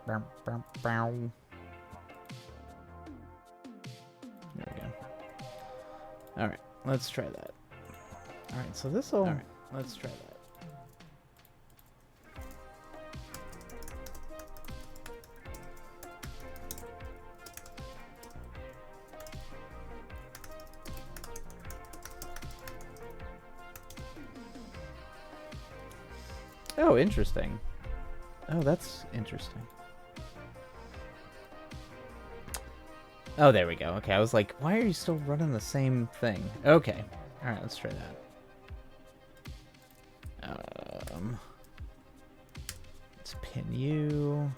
Bow, bow, bow. There we go. Alright, let's try that. Alright, so this'll... Alright, let's try that. Oh, interesting. Oh, that's interesting. Oh, there we go. Okay, I was like, why are you still running the same thing? Okay. Alright, let's try that. Let's pin you.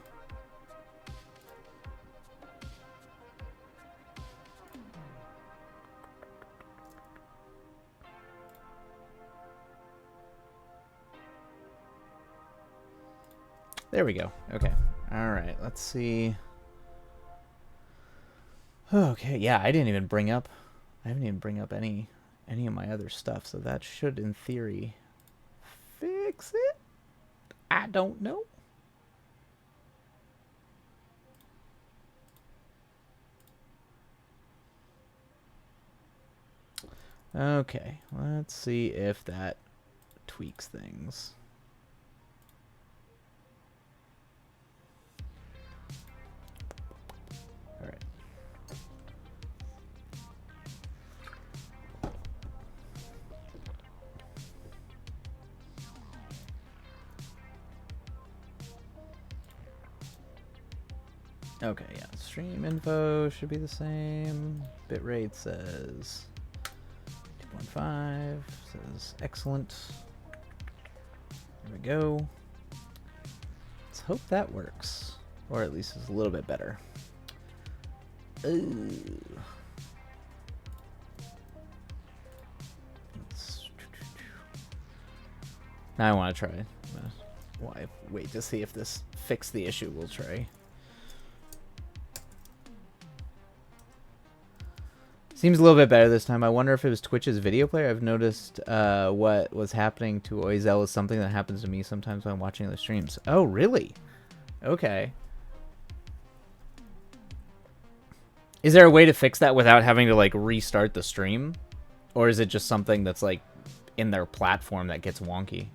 There we go. Okay. Alright, let's see. Okay, yeah, I haven't even bring up any of my other stuff, so that should, in theory, fix it? I don't know. Okay, let's see if that tweaks things. All right. Okay, yeah, stream info should be the same. Bitrate says 2.5, says excellent. There we go. Let's hope that works, or at least is a little bit better. Ooh. Now I want to try. Why wait to see if this fixed the issue? We'll try. Seems a little bit better this time. I wonder if it was Twitch's video player. I've noticed what was happening to Oizel is something that happens to me sometimes when I'm watching other streams. Oh, really? Okay. Is there a way to fix that without having to, like, restart the stream? Or is it just something that's, like, in their platform that gets wonky?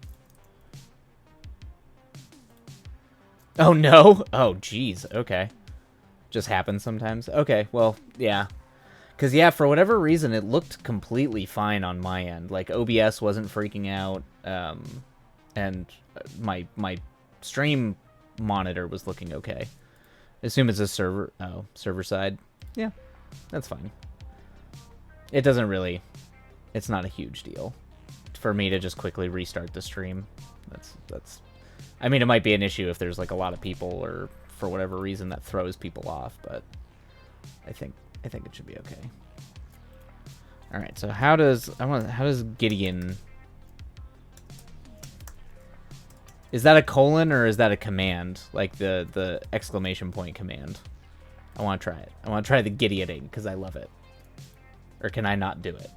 Oh, no? Oh, jeez. Okay. Just happens sometimes. Okay, well, yeah. Because, yeah, for whatever reason, it looked completely fine on my end. Like, OBS wasn't freaking out, and my stream monitor was looking okay. Assume it's a server side. Yeah, that's fine. It doesn't really... It's not a huge deal for me to just quickly restart the stream. That's... I mean, it might be an issue if there's, like, a lot of people or for whatever reason that throws people off, but I think it should be okay. All right, so how does Gideon? Is that a colon or is that a command? Like the exclamation point command? I want to try it. I want to try the Gideoning because I love it. Or can I not do it?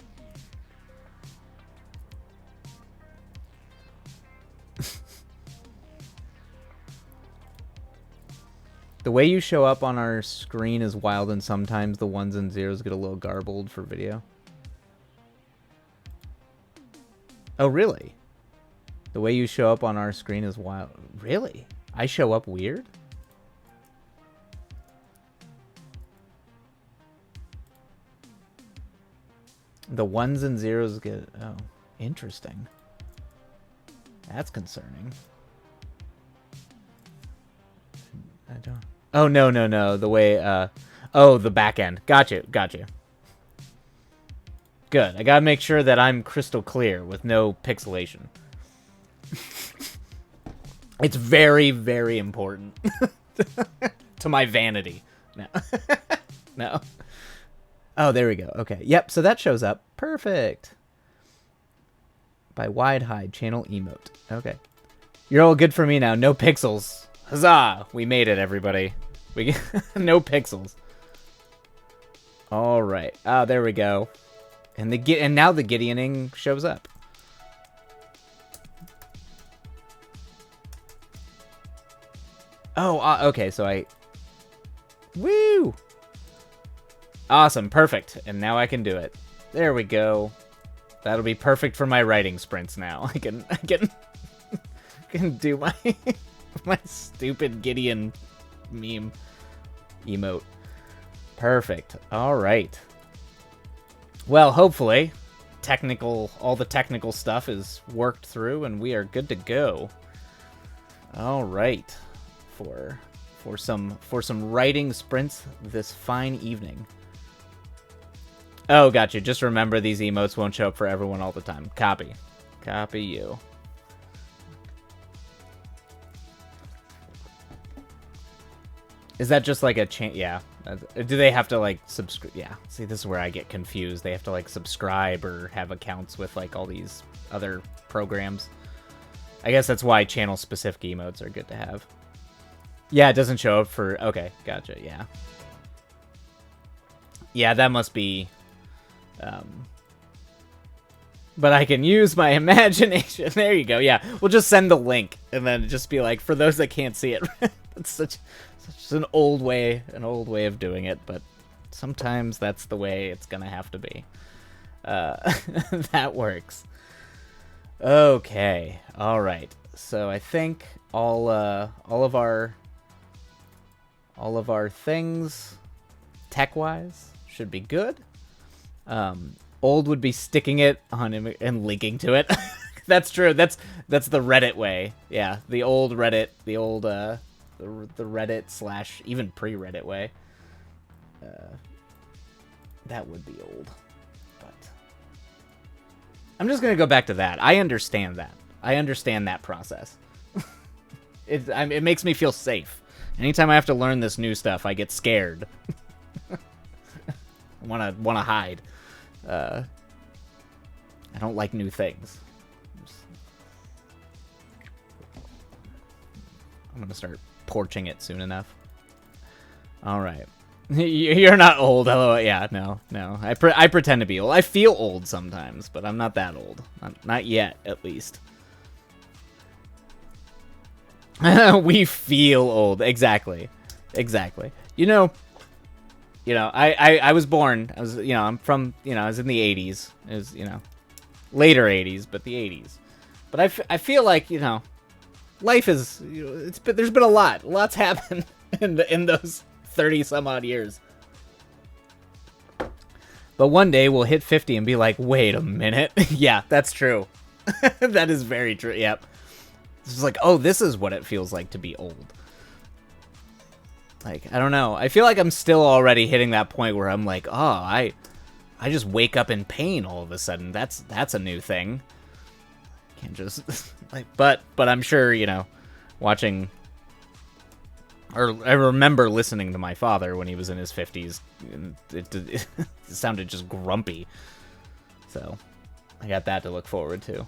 The way you show up on our screen is wild, and sometimes the ones and zeros get a little garbled for video. Oh, really? The way you show up on our screen is wild. Really? I show up weird? The ones and zeros get... Oh, interesting. That's concerning. I don't... Oh, no. The way, Oh, the back end. Gotcha. Good. I gotta make sure that I'm crystal clear with no pixelation. It's very, very important. To my vanity. No. No. Oh, there we go. Okay. Yep, so that shows up. Perfect. By Wide Hide, channel emote. Okay. You're all good for me now. No pixels. Huzzah! We made it, everybody. We no pixels. All right. Ah, there we go. And now the Gideoning shows up. Oh, okay, so I... Woo! Awesome, perfect. And now I can do it. There we go. That'll be perfect for my writing sprints now. I can can do my my stupid Gideon meme emote. Perfect. All right. Well, hopefully all the technical stuff is worked through and we are good to go. All right. For some writing sprints this fine evening. Oh, gotcha. Just remember these emotes won't show up for everyone all the time. Copy. Copy you. Is that just like a yeah. Do they have to like subscribe? Yeah. See, this is where I get confused. They have to like subscribe or have accounts with like all these other programs. I guess that's why channel specific emotes are good to have. Yeah, it doesn't show up for... Okay, gotcha, yeah. Yeah, that must be... But I can use my imagination. There you go, yeah. We'll just send the link, and then just be like, for those that can't see it. That's such an old way of doing it, but sometimes that's the way it's gonna have to be. That works. Okay, alright. So I think all of our things tech-wise should be good. Old would be sticking it on him and linking to it. That's true. That's the Reddit way. Yeah, the old Reddit, the old the Reddit / even pre-Reddit way. That would be old. But I'm just gonna go back to that. I understand that. I understand that process. It makes me feel safe. Anytime I have to learn this new stuff, I get scared. wanna hide. I don't like new things. I'm gonna start porching it soon enough. All right. You're not old. Hello. Yeah. No. I pretend to be old. I feel old sometimes, but I'm not that old. Not yet, at least. We feel old. Exactly. You know, I was born. I was, I'm from, I was in the 80s. It was, later 80s, but the 80s. But I feel like, life is, there's been a lot. Lots happened in those 30 some odd years. But one day we'll hit 50 and be like, wait a minute. Yeah, that's true. That is very true. Yep. It's like, oh, this is what it feels like to be old. Like, I don't know. I feel like I'm still already hitting that point where I'm like, oh, I just wake up in pain all of a sudden. That's a new thing. Can't just like, but I'm sure, watching, or I remember listening to my father when he was in his 50s. It sounded just grumpy. So I got that to look forward to.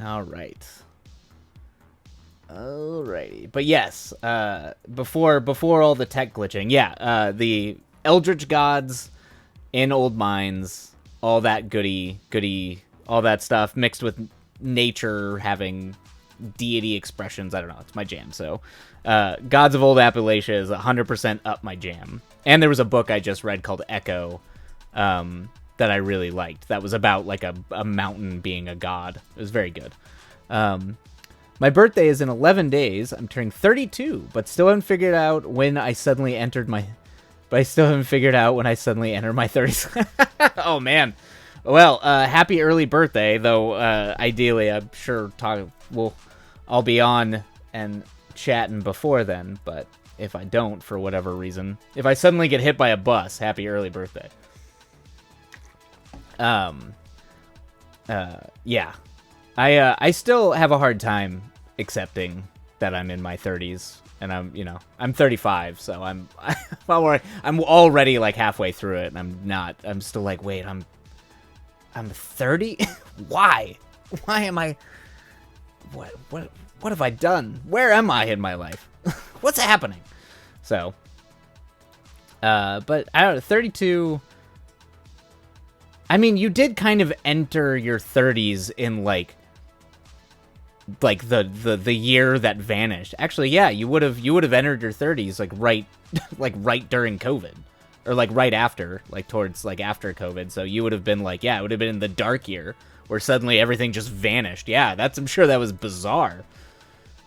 All right. Alrighty. But yes, before all the tech glitching, yeah, the Eldritch Gods in Old Mines, all that goody, all that stuff mixed with nature having deity expressions. I don't know. It's my jam. So, Gods of Old Appalachia is 100% up my jam. And there was a book I just read called Echo, that I really liked. That was about like a mountain being a god. It was very good. My birthday is in 11 days. I'm turning 32, but still haven't figured out when I suddenly entered my... But I still haven't figured out when I suddenly entered my 30s. Oh, man. Well, happy early birthday, though ideally I'm sure I'll be on and chatting before then, but if I don't, for whatever reason, if I suddenly get hit by a bus, happy early birthday. Yeah. I still have a hard time accepting that I'm in my 30s, and I'm 35, so I'm already like halfway through it, and I'm still like, wait, I'm 30? Why am I, what have I done? Where am I in my life? What's happening? So, but I don't know, 32, I mean, you did kind of enter your 30s in, like, like the year that vanished. Actually, yeah, you would have entered your 30s like right like right during COVID, or like right after, like towards like after COVID. So you would have been like, yeah, it would have been in the dark year where suddenly everything just vanished. Yeah, I'm sure that was bizarre.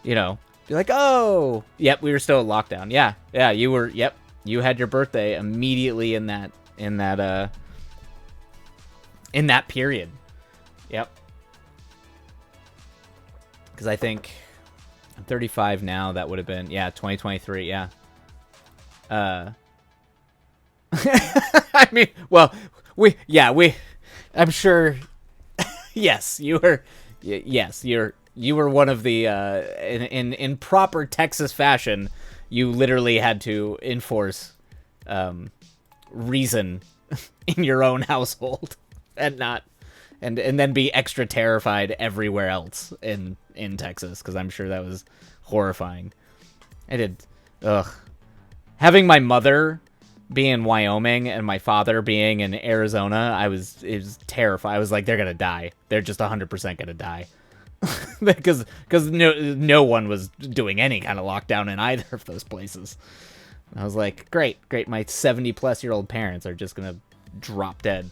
You know, be like, oh, yep, we were still in lockdown. Yeah, you were. Yep, you had your birthday immediately in that period. Yep. Because I think I'm 35 now. That would have been, 2023. Yeah. I mean, well, I'm sure. Yes, you were. Yes, you were one of the in proper Texas fashion. You literally had to enforce reason in your own household, and not and then be extra terrified everywhere else in Texas, because I'm sure that was horrifying. I did. Ugh. Having my mother be in Wyoming and my father being in Arizona, it was terrifying. I was like, they're gonna die. They're just 100% gonna die. because no one was doing any kind of lockdown in either of those places. I was like, great. My 70-plus-year-old parents are just gonna drop dead.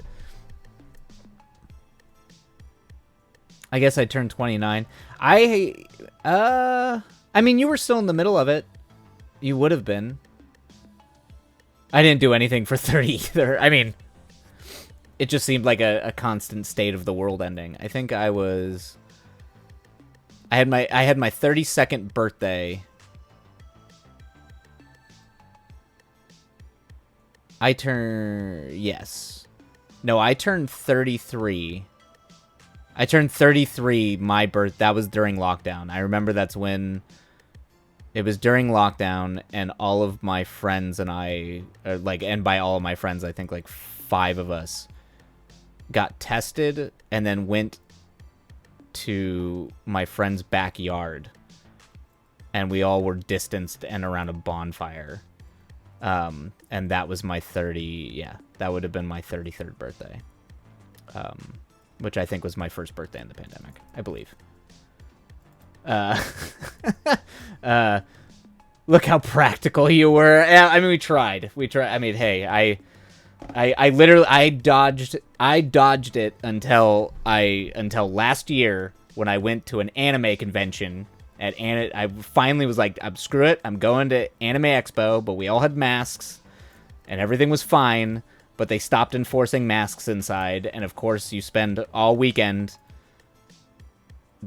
I guess I turned 29. I mean, you were still in the middle of it. You would have been. I didn't do anything for 30 either. I mean, it just seemed like a constant state of the world ending. I think I had my 32nd birthday. I turned 33. I turned 33 my birth. That was during lockdown. I remember that's when it was during lockdown, and all of my friends and I, and by all of my friends, I think like 5 of us got tested and then went to my friend's backyard, and we all were distanced and around a bonfire. And that was my that would have been my 33rd birthday. Which I think was my first birthday in the pandemic, I believe. Look how practical you were. Yeah, I mean, we tried. I mean, hey, I literally dodged it until last year when I went to an anime convention I finally was like, screw it, I'm going to Anime Expo, but we all had masks and everything was fine, but they stopped enforcing masks inside, and of course you spend all weekend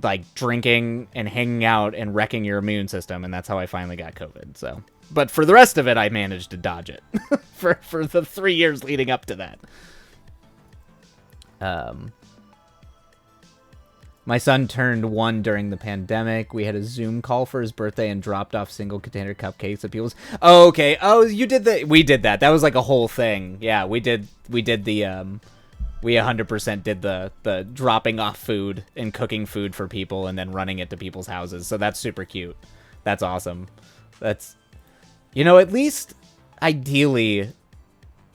like drinking and hanging out and wrecking your immune system, and that's how I finally got COVID. So, but for the rest of it, I managed to dodge it for the 3 years leading up to that. My son turned 1 during the pandemic. We had a Zoom call for his birthday and dropped off single container cupcakes at people's. Oh, okay. Oh, you did we did that. That was like a whole thing. Yeah, we did the we 100% did the dropping off food and cooking food for people and then running it to people's houses. So that's super cute. That's awesome. That's, at least ideally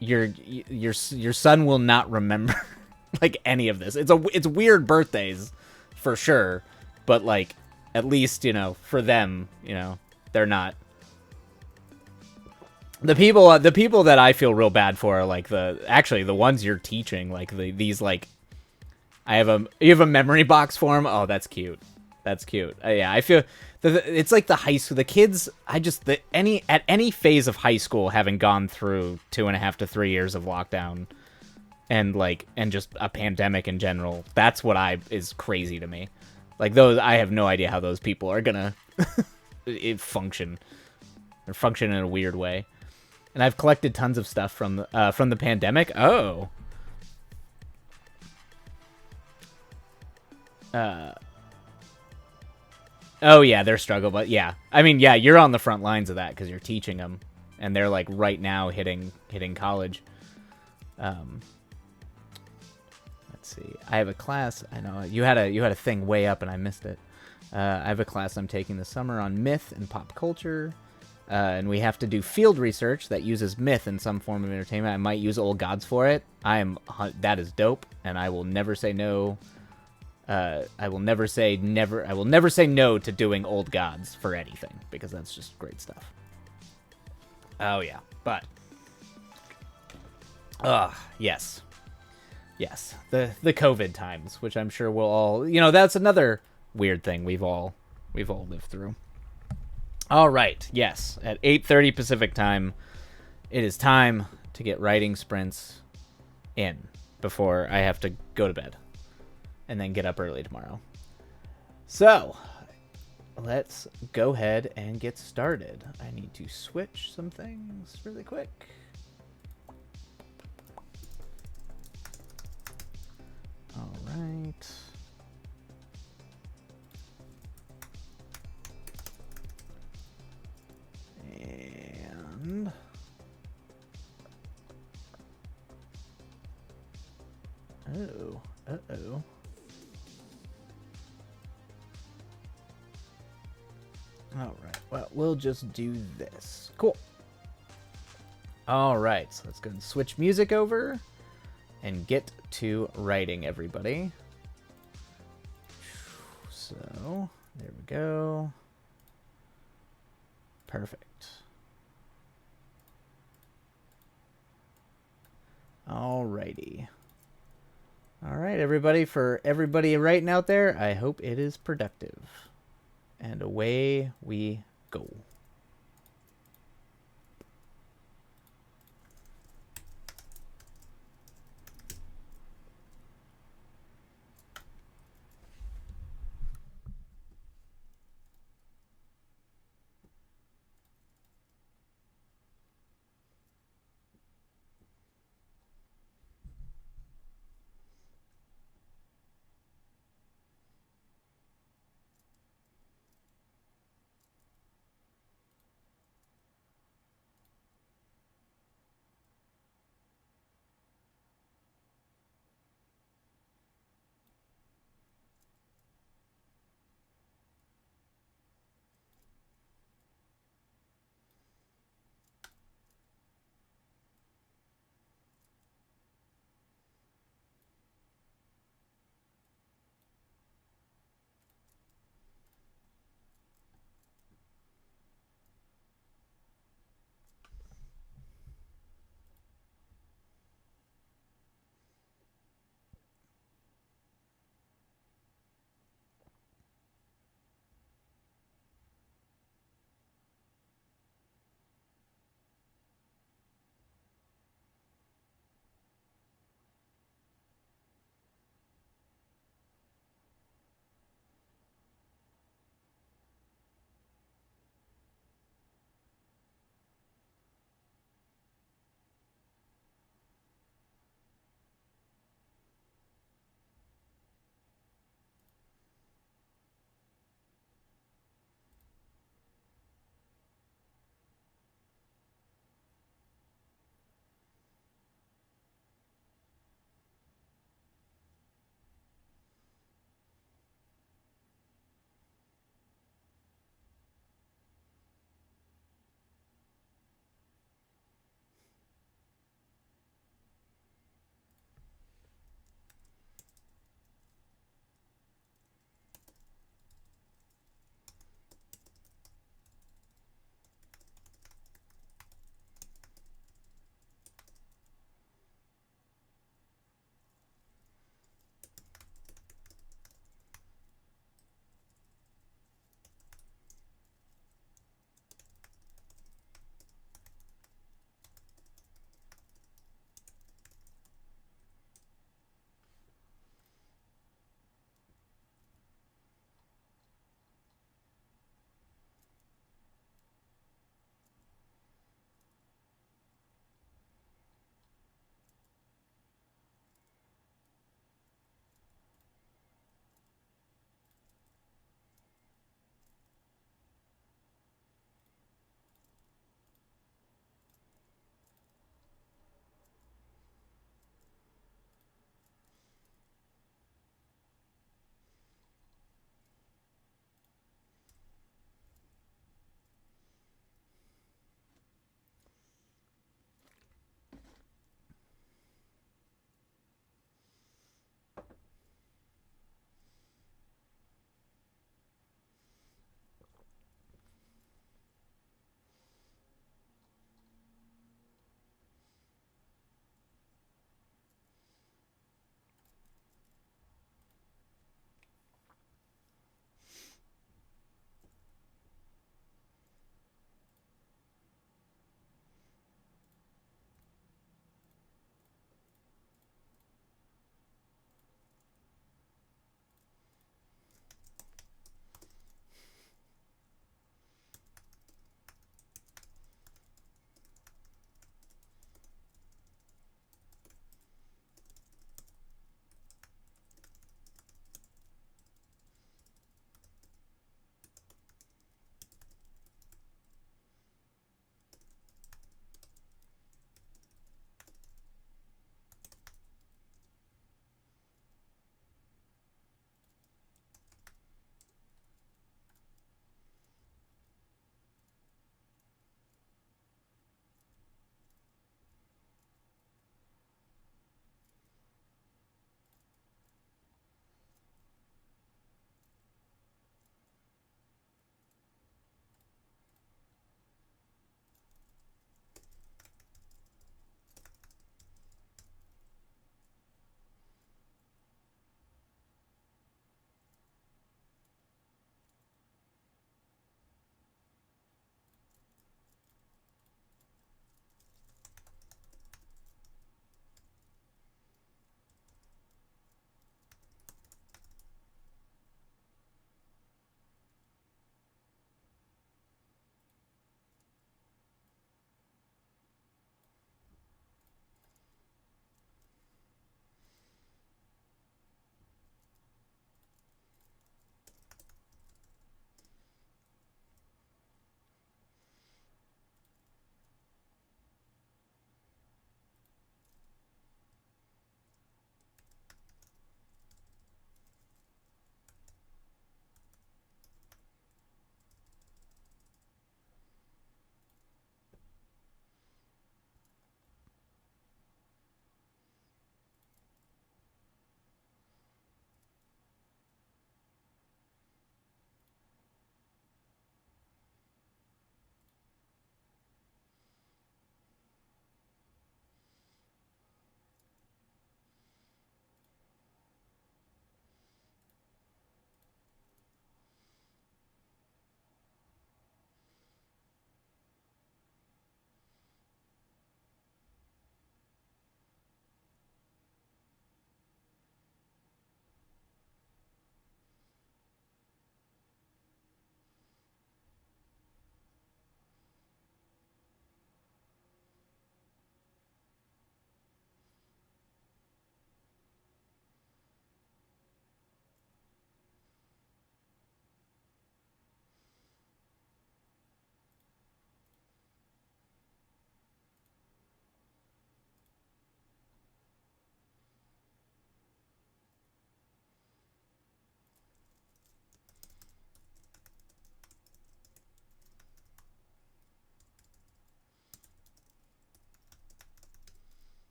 your son will not remember like any of this. It's weird birthdays for sure, but like at least, for them, they're not. The people that I feel real bad for are like the ones you're teaching, like these like you have a memory box for them. Oh, that's cute. That's cute. Yeah, I feel it's like the high school, the kids. At any phase of high school, having gone through 2.5 to 3 years of lockdown and just a pandemic in general, that's what is crazy to me. Like those, I have no idea how those people are gonna function or function in a weird way. And I've collected tons of stuff from the pandemic. Oh. Oh yeah, their struggle, but yeah. I mean, yeah, you're on the front lines of that because you're teaching them, and they're like right now hitting college. Let's see. I have a class. I know you had a thing way up and I missed it. I have a class I'm taking this summer on myth and pop culture. And we have to do field research that uses myth in some form of entertainment. I might use old gods for it. That is dope, and I will never say no I will never say never. I will never say no to doing Old Gods for anything, because that's just great stuff. Oh yeah, but yes, yes, the COVID times, which I'm sure we'll all, that's another weird thing we've all lived through. All right, yes, at 8:30 Pacific time, it is time to get writing sprints in before I have to go to bed and then get up early tomorrow. So, let's go ahead and get started. I need to switch some things really quick. All right. And uh-oh. All right. Well, we'll just do this. Cool. All right. So let's go and switch music over and get to writing, everybody. So there we go. Perfect. All righty. All right, everybody. For everybody writing out there, I hope it is productive. And away we go.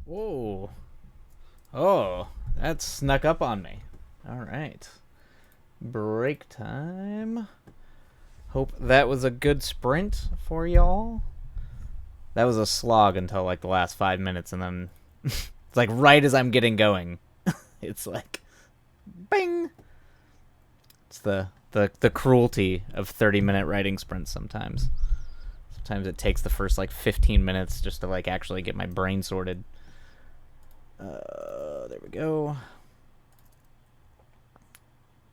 Whoa. Oh, that snuck up on me. All right. Break time. Hope that was a good sprint for y'all. That was a slog until like the last 5 minutes, and then it's like right as I'm getting going, it's like, bing. It's the cruelty of 30-minute writing sprints sometimes. Sometimes it takes the first like 15 minutes just to like actually get my brain sorted. There we go.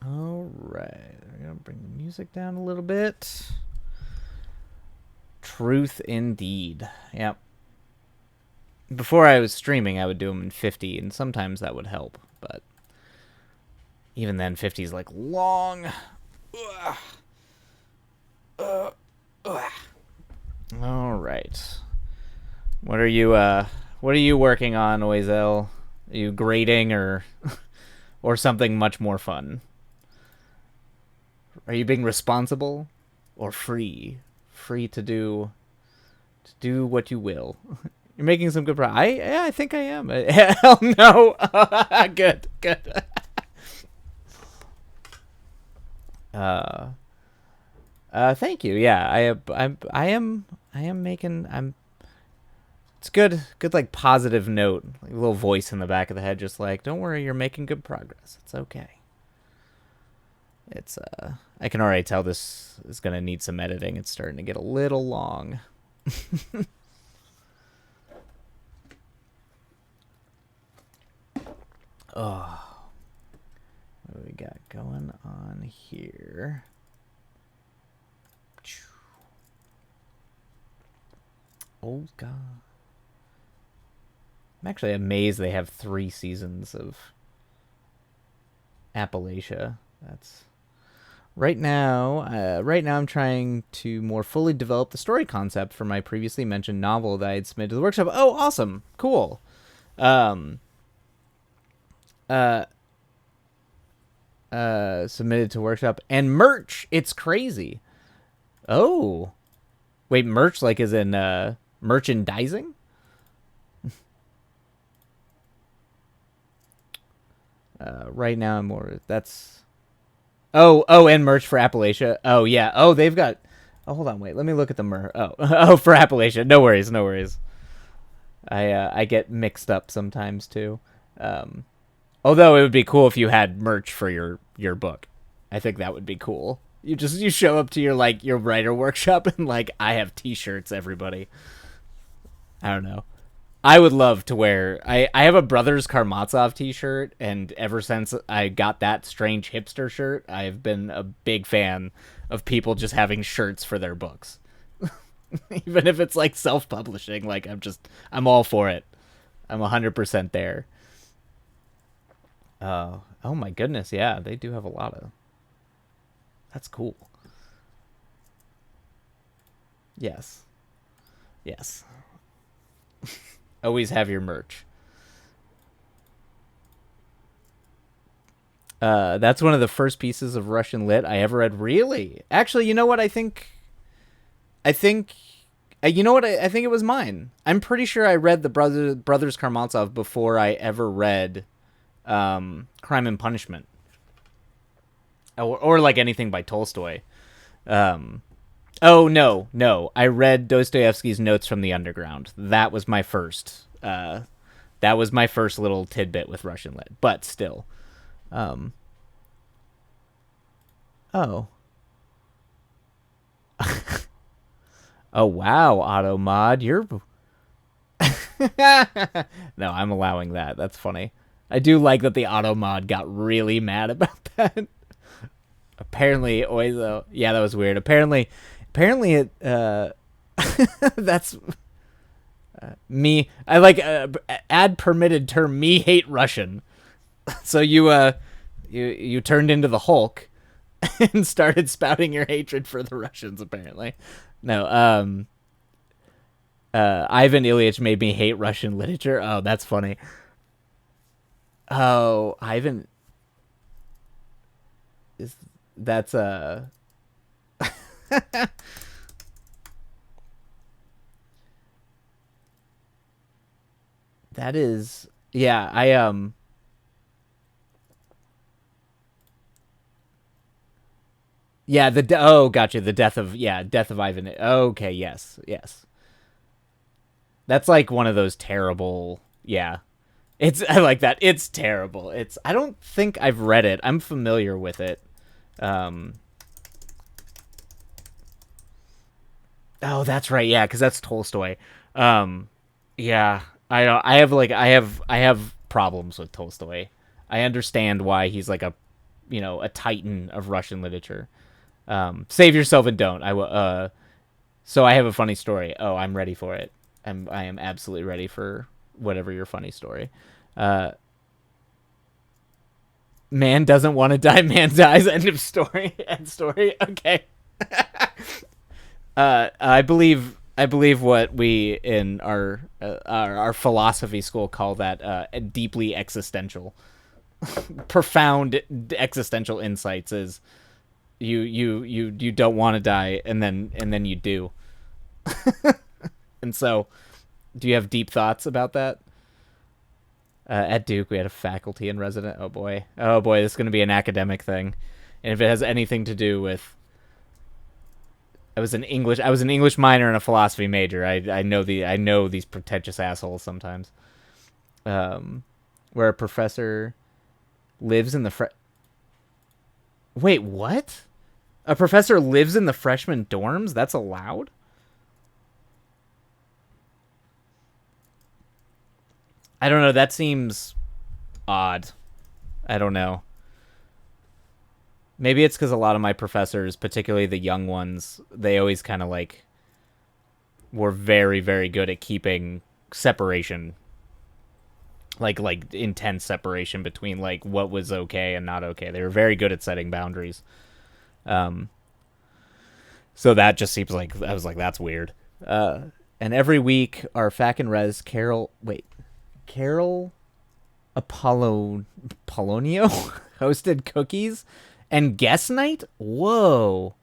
All right, we're gonna bring the music down a little bit. Truth indeed. Yep. Before I was streaming, I would do them in 50, and sometimes that would help, but even then, 50 is like long. All right. What are you working on, Oizel? Are you grading or something much more fun? Are you being responsible or free? Free to do what you will. You're making some good progress. I think I am. Hell no. Good. Thank you. Yeah, I am making. It's good like positive note, like a little voice in the back of the head, just like, don't worry, you're making good progress. It's okay. It's I can already tell this is gonna need some editing. It's starting to get a little long. Oh, what do we got going on here? Oh God, I'm actually amazed they have 3 seasons of Appalachia. That's right now. Right now, I'm trying to more fully develop the story concept for my previously mentioned novel that I had submitted to the workshop. Oh, awesome, cool. Submitted to workshop and merch. It's crazy. Oh, wait, merch like is in merchandising. Right now I'm more. That's. Oh, and merch for Appalachia. Oh yeah. Oh, they've got. Oh, hold on, wait. Let me look at the merch. Oh, for Appalachia. No worries. I get mixed up sometimes too. Although it would be cool if you had merch for your book. I think that would be cool. You show up to your writer workshop and like, I have t-shirts, everybody. I don't know. I would love to wear. I have a Brothers Karamazov t-shirt, and ever since I got that strange hipster shirt, I've been a big fan of people just having shirts for their books. Even if it's like self-publishing, like I'm all for it. I'm 100% there. Oh my goodness, yeah, they do have a lot of. That's cool. Yes. Yes. Always have your merch. That's one of the first pieces of Russian lit I ever read. Really? Actually, you know what? I think. You know what? I think it was mine. I'm pretty sure I read the Brothers Karamazov before I ever read Crime and Punishment. Or like anything by Tolstoy. Oh no, no. I read Dostoevsky's Notes from the Underground. That was my first. That was my first little tidbit with Russian lit. But still. Um. Oh. Oh wow, Automod, you're. No, I'm allowing that. That's funny. I do like that the Automod got really mad about that. Apparently, Oizo. Yeah, that was weird. Apparently it. That's me. I like add permitted term. Me hate Russian. So you turned into the Hulk and started spouting your hatred for the Russians. Apparently, no. Ivan Ilyich made me hate Russian literature. Oh, that's funny. Oh, Ivan is that's that is yeah. Yeah, oh, gotcha. The death of Ivan. Okay, yes, yes. That's like one of those terrible. Yeah, it's I like that. It's terrible. It's I don't think I've read it. I'm familiar with it. Um. Oh, that's right. Yeah, because that's Tolstoy. Um. Yeah, I don't. I have problems with Tolstoy. I understand why he's like a titan of Russian literature. Save yourself and don't. I will. So I have a funny story. Oh, I'm ready for it. I am absolutely ready for whatever your funny story. Uh, man doesn't want to die. Man dies. End of story. End story. Okay. I believe what we in our philosophy school call that deeply existential, profound existential insights is you don't want to die and then you do. And so, do you have deep thoughts about that? At Duke, we had a faculty and resident. Oh boy, this is going to be an academic thing, and if it has anything to do with, I was an English minor and a philosophy major. I know these pretentious assholes sometimes. Um, where a professor lives in the wait, what? A professor lives in the freshman dorms? That's allowed? I don't know. That seems odd. I don't know. Maybe it's because a lot of my professors, particularly the young ones, they always kind of like were very, very good at keeping separation, like intense separation between like what was okay and not okay. They were very good at setting boundaries. Um, so that just seems like I was like, that's weird. And every week, our Fac and Res Carol Polonio hosted cookies and guest night. Whoa,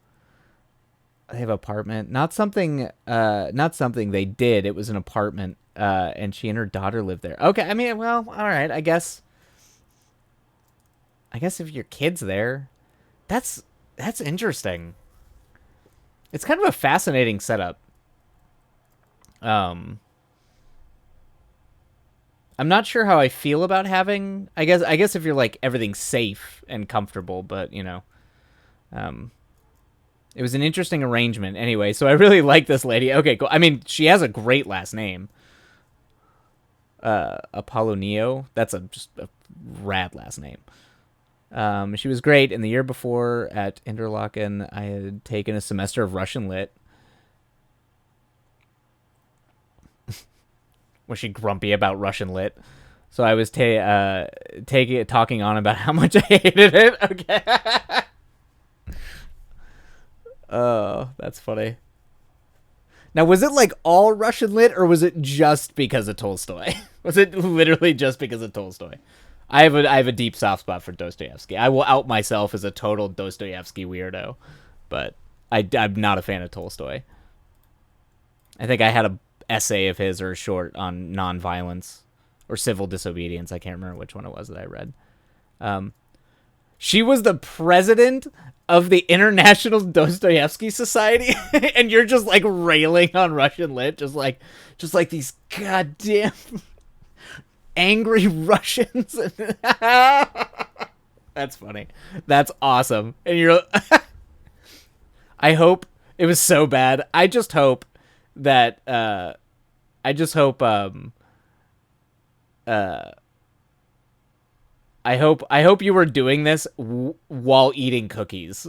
they have an apartment. Not something they did. It was an apartment. And she and her daughter lived there. Okay, I mean, well, all right. I guess if your kid's there, that's interesting. It's kind of a fascinating setup. Um, I'm not sure how I feel about having. I guess if you're like everything's safe and comfortable, but um, it was an interesting arrangement anyway. So I really like this lady. Okay, cool. I mean, she has a great last name, Apollonio. That's just a rad last name. She was great. And the year before at Interlaken, I had taken a semester of Russian lit. Was she grumpy about Russian lit? So I was talking on about how much I hated it. Okay. Oh, that's funny. Now, was it like all Russian lit, or was it just because of Tolstoy? Was it literally just because of Tolstoy? I have a deep soft spot for Dostoevsky. I will out myself as a total Dostoevsky weirdo, but I'm not a fan of Tolstoy. I think I had a essay of his or a short on nonviolence or civil disobedience. I can't remember which one it was that I read. Um, she was the president of the International Dostoevsky Society, and you're just like railing on Russian lit, just like these goddamn angry Russians. That's funny. That's awesome. And you're I hope it was so bad. I just hope that I just hope I hope you were doing this while eating cookies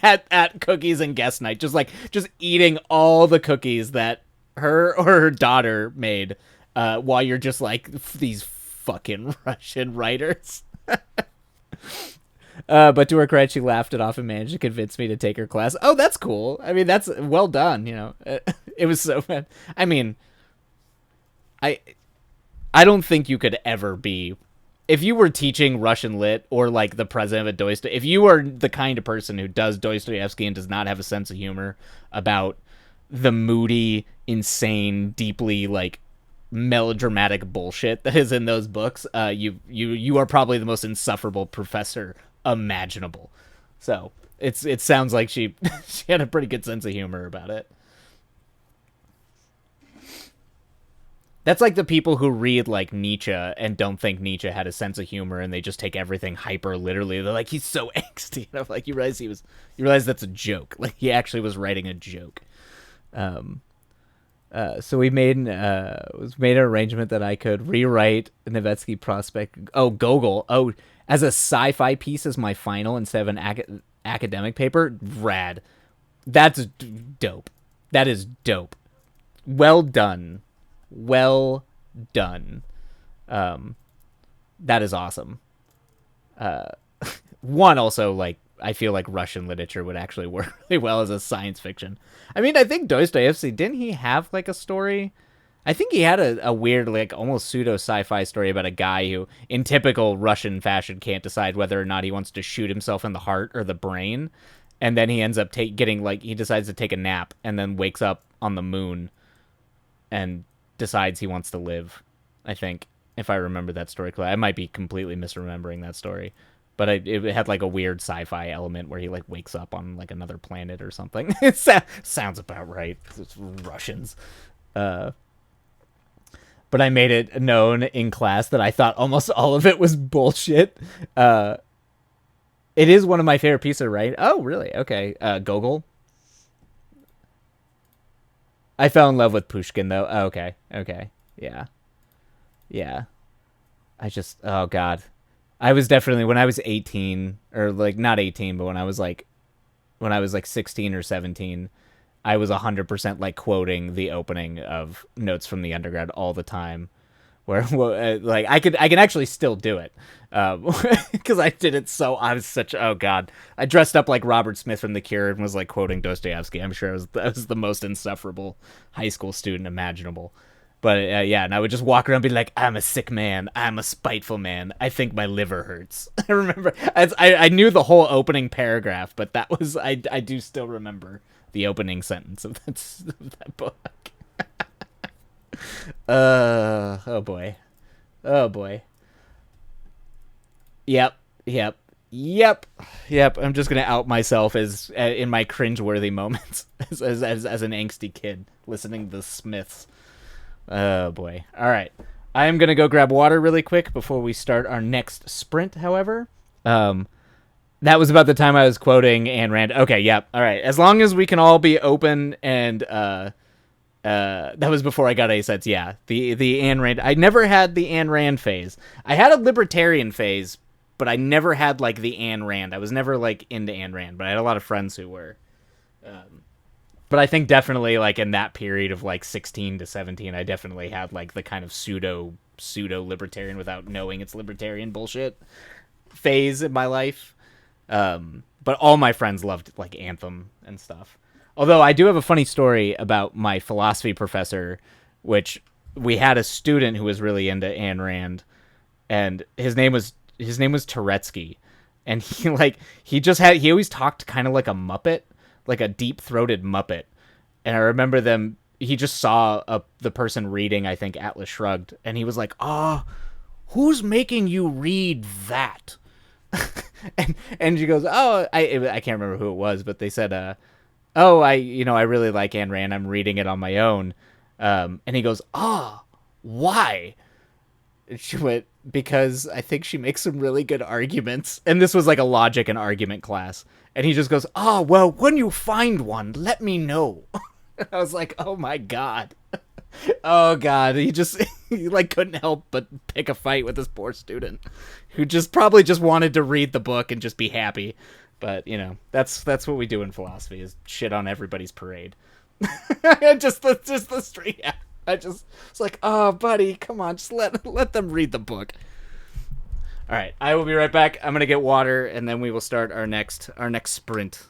at cookies and guest night, just eating all the cookies that her or her daughter made, while you're just like these fucking Russian writers. But to her credit, she laughed it off and managed to convince me to take her class. Oh, that's cool. I mean, that's well done. You know, it was so bad. I mean, I don't think you could ever be, if you were teaching Russian lit or like the president of a Dostoevsky, if you are the kind of person who does Dostoevsky and does not have a sense of humor about the moody, insane, deeply like melodramatic bullshit that is in those books, you are probably the most insufferable professor imaginable. So it sounds like she she had a pretty good sense of humor about it. That's like the people who read like Nietzsche and don't think Nietzsche had a sense of humor, and they just take everything hyper literally. They're like, he's so angsty. And I'm like, you realize that's a joke. Like he actually was writing a joke. So we made an arrangement that I could rewrite Nevetsky Prospect. Oh, Gogol. Oh, as a sci-fi piece as my final instead of an academic paper. Rad. That's dope. That is dope. Well done. Well done. That is awesome. One, also, like, I feel like Russian literature would actually work really well as a science fiction. I mean, I think Dostoevsky, didn't he have like a story? I think he had a weird, like, almost pseudo sci-fi story about a guy who, in typical Russian fashion, can't decide whether or not he wants to shoot himself in the heart or the brain. And then he ends up getting, like, he decides to take a nap and then wakes up on the moon and decides he wants to live, I think, if I remember that story correctly. I might be completely misremembering that story, but it had like a weird sci-fi element where he like wakes up on like another planet or something. It sounds about right. It's Russians. But I made it known in class that I thought almost all of it was bullshit. It is one of my favorite pieces, right? Oh, really? Okay. Gogol. I fell in love with Pushkin, though. Oh, okay. Okay. Yeah. Yeah. Oh, God. I was definitely, when I was 18, or, like, not 18, but when I was, like 16 or 17, I was 100%, like, quoting the opening of Notes from the Underground all the time. Where, like, I can actually still do it. Because I did it I was such, oh, God. I dressed up like Robert Smith from The Cure and was, like, quoting Dostoevsky. I'm sure I was the most insufferable high school student imaginable. But, yeah, and I would just walk around and be like, I'm a sick man. I'm a spiteful man. I think my liver hurts. I remember, I knew the whole opening paragraph, but that was, I do still remember the opening sentence of that book. Oh boy. Oh boy. Yep. I'm just gonna out myself as in my cringeworthy moments as an angsty kid listening to the Smiths. Oh boy. All right. I am gonna go grab water really quick before we start our next sprint. However, that was about the time I was quoting Ayn Rand. Okay. Yep. All right. As long as we can all be open and that was before I got A sets. Yeah, the Ayn Rand. I never had the Ayn Rand phase. I had a libertarian phase, but I never had like the Ayn Rand. I was never like into Ayn Rand, but I had a lot of friends who were. But I think definitely like in that period of like 16 to 17, I definitely had like the kind of pseudo libertarian without knowing it's libertarian bullshit phase in my life. But all my friends loved like Anthem and stuff. Although I do have a funny story about my philosophy professor, which we had a student who was really into Ayn Rand, and his name was Turetsky, and he always talked kind of like a Muppet, like a deep-throated Muppet. And I remember he just saw the person reading, I think, Atlas Shrugged, and he was like, who's making you read that? And she goes, "Oh, I can't remember who it was, but they said, oh, I really like Ayn Rand. I'm reading it on my own." And he goes, "Ah, why?" And she went, "Because I think she makes some really good arguments." And this was like a logic and argument class. And he just goes, "Ah, well, when you find one, let me know." I was like, "Oh my god." Oh god, he just he like couldn't help but pick a fight with this poor student who just probably just wanted to read the book and just be happy. But, that's what we do in philosophy is shit on everybody's parade. just the street. Yeah. I just it's like, "Oh, buddy, come on, just let them read the book." All right, I will be right back. I'm going to get water and then we will start our next sprint.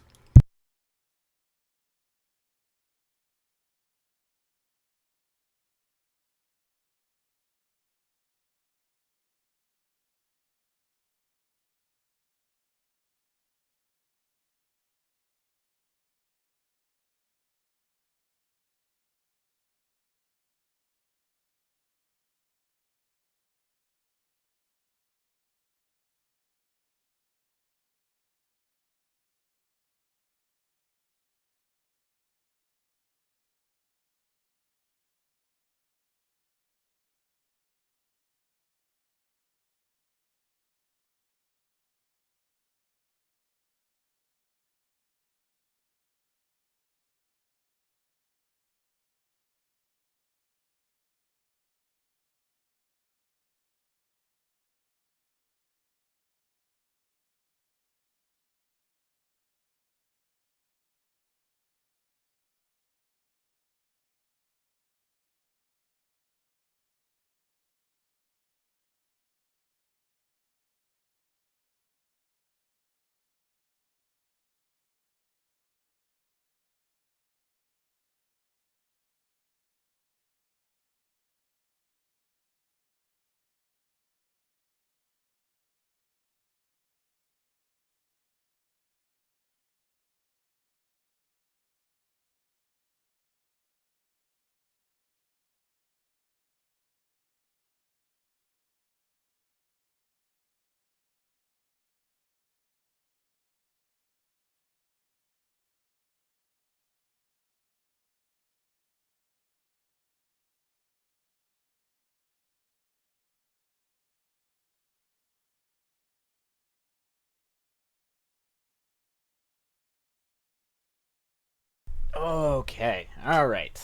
Okay. All right.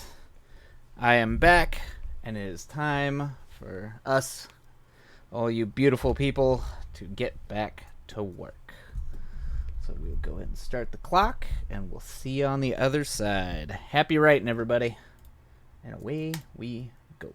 I am back, and it is time for us, all you beautiful people, to get back to work. So we'll go ahead and start the clock, and we'll see you on the other side. Happy writing, everybody. And away we go.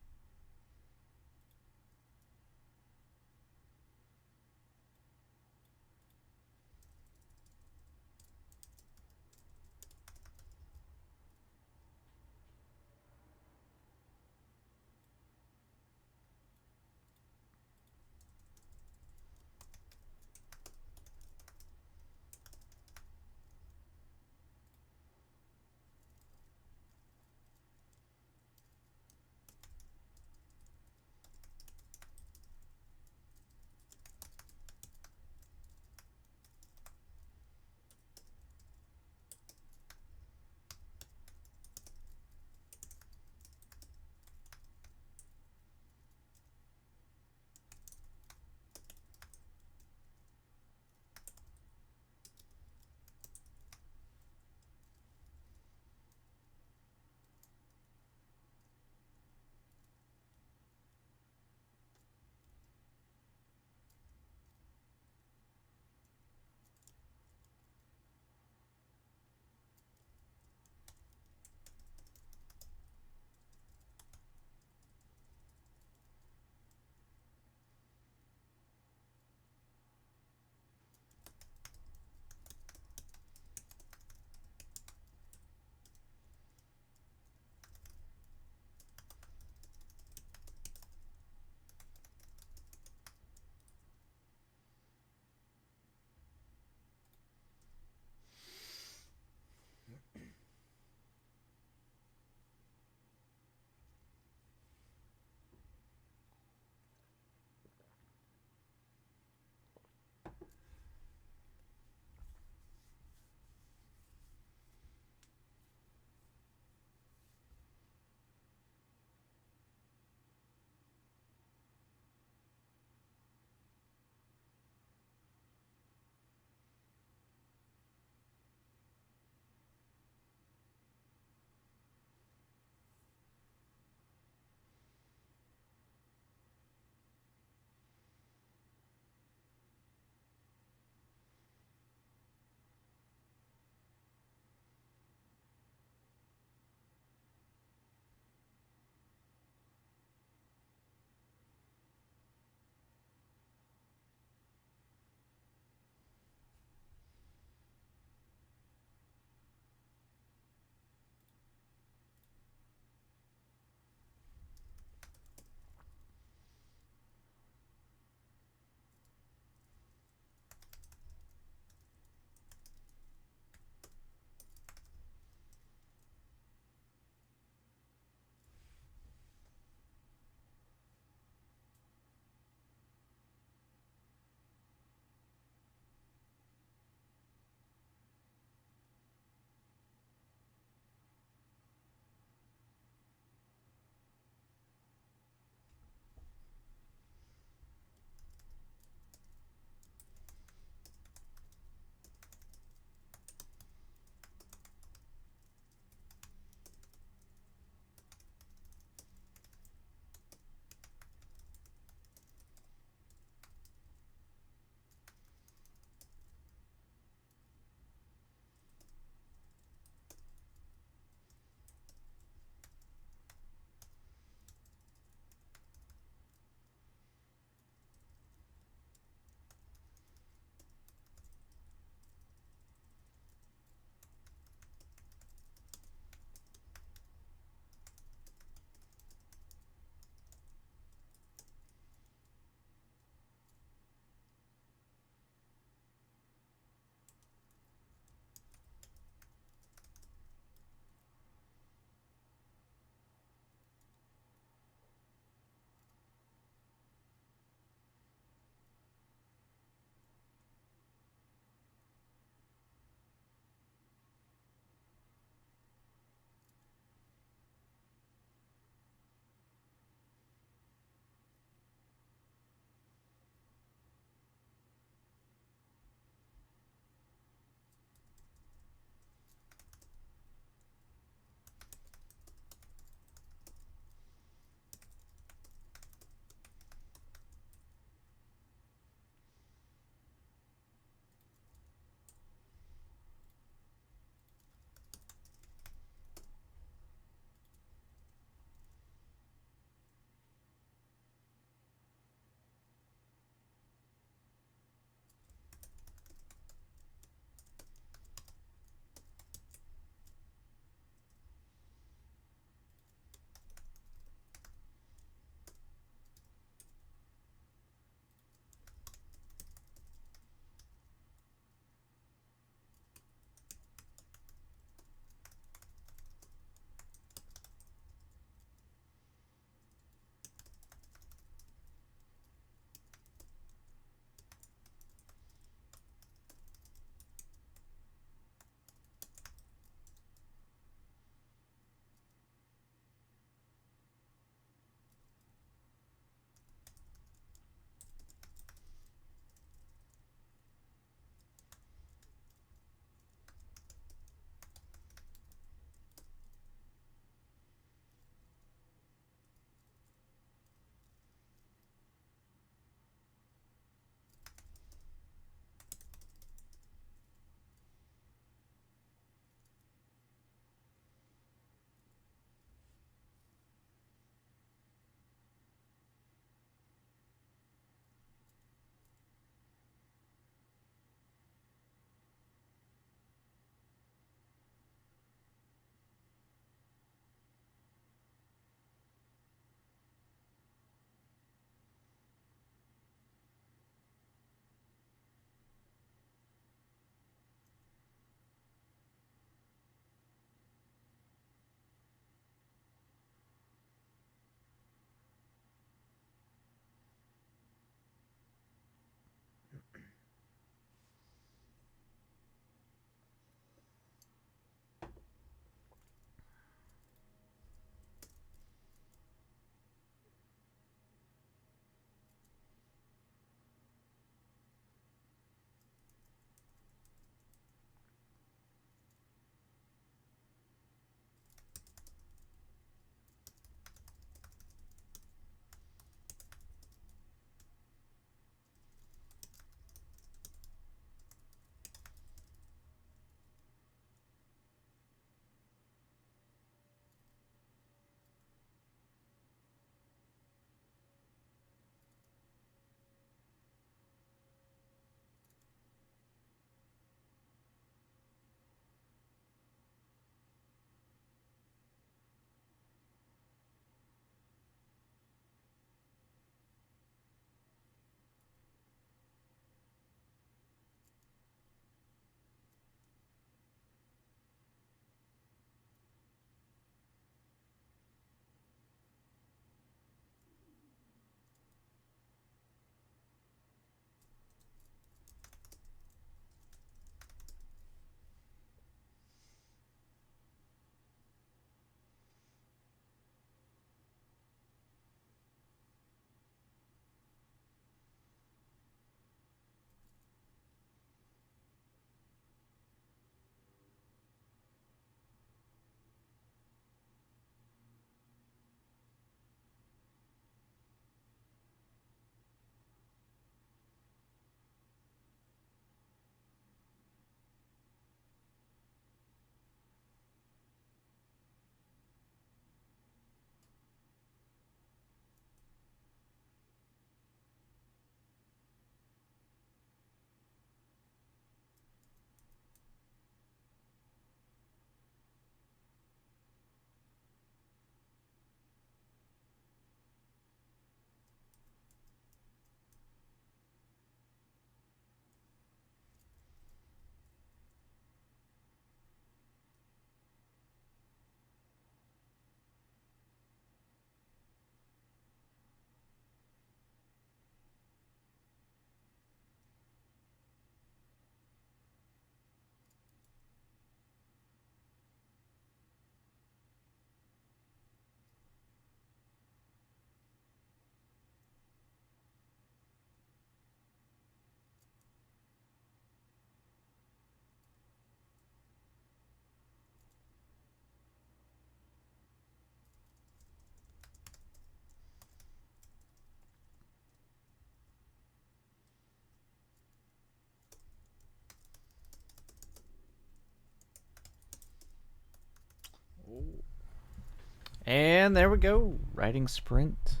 And there we go. Riding sprint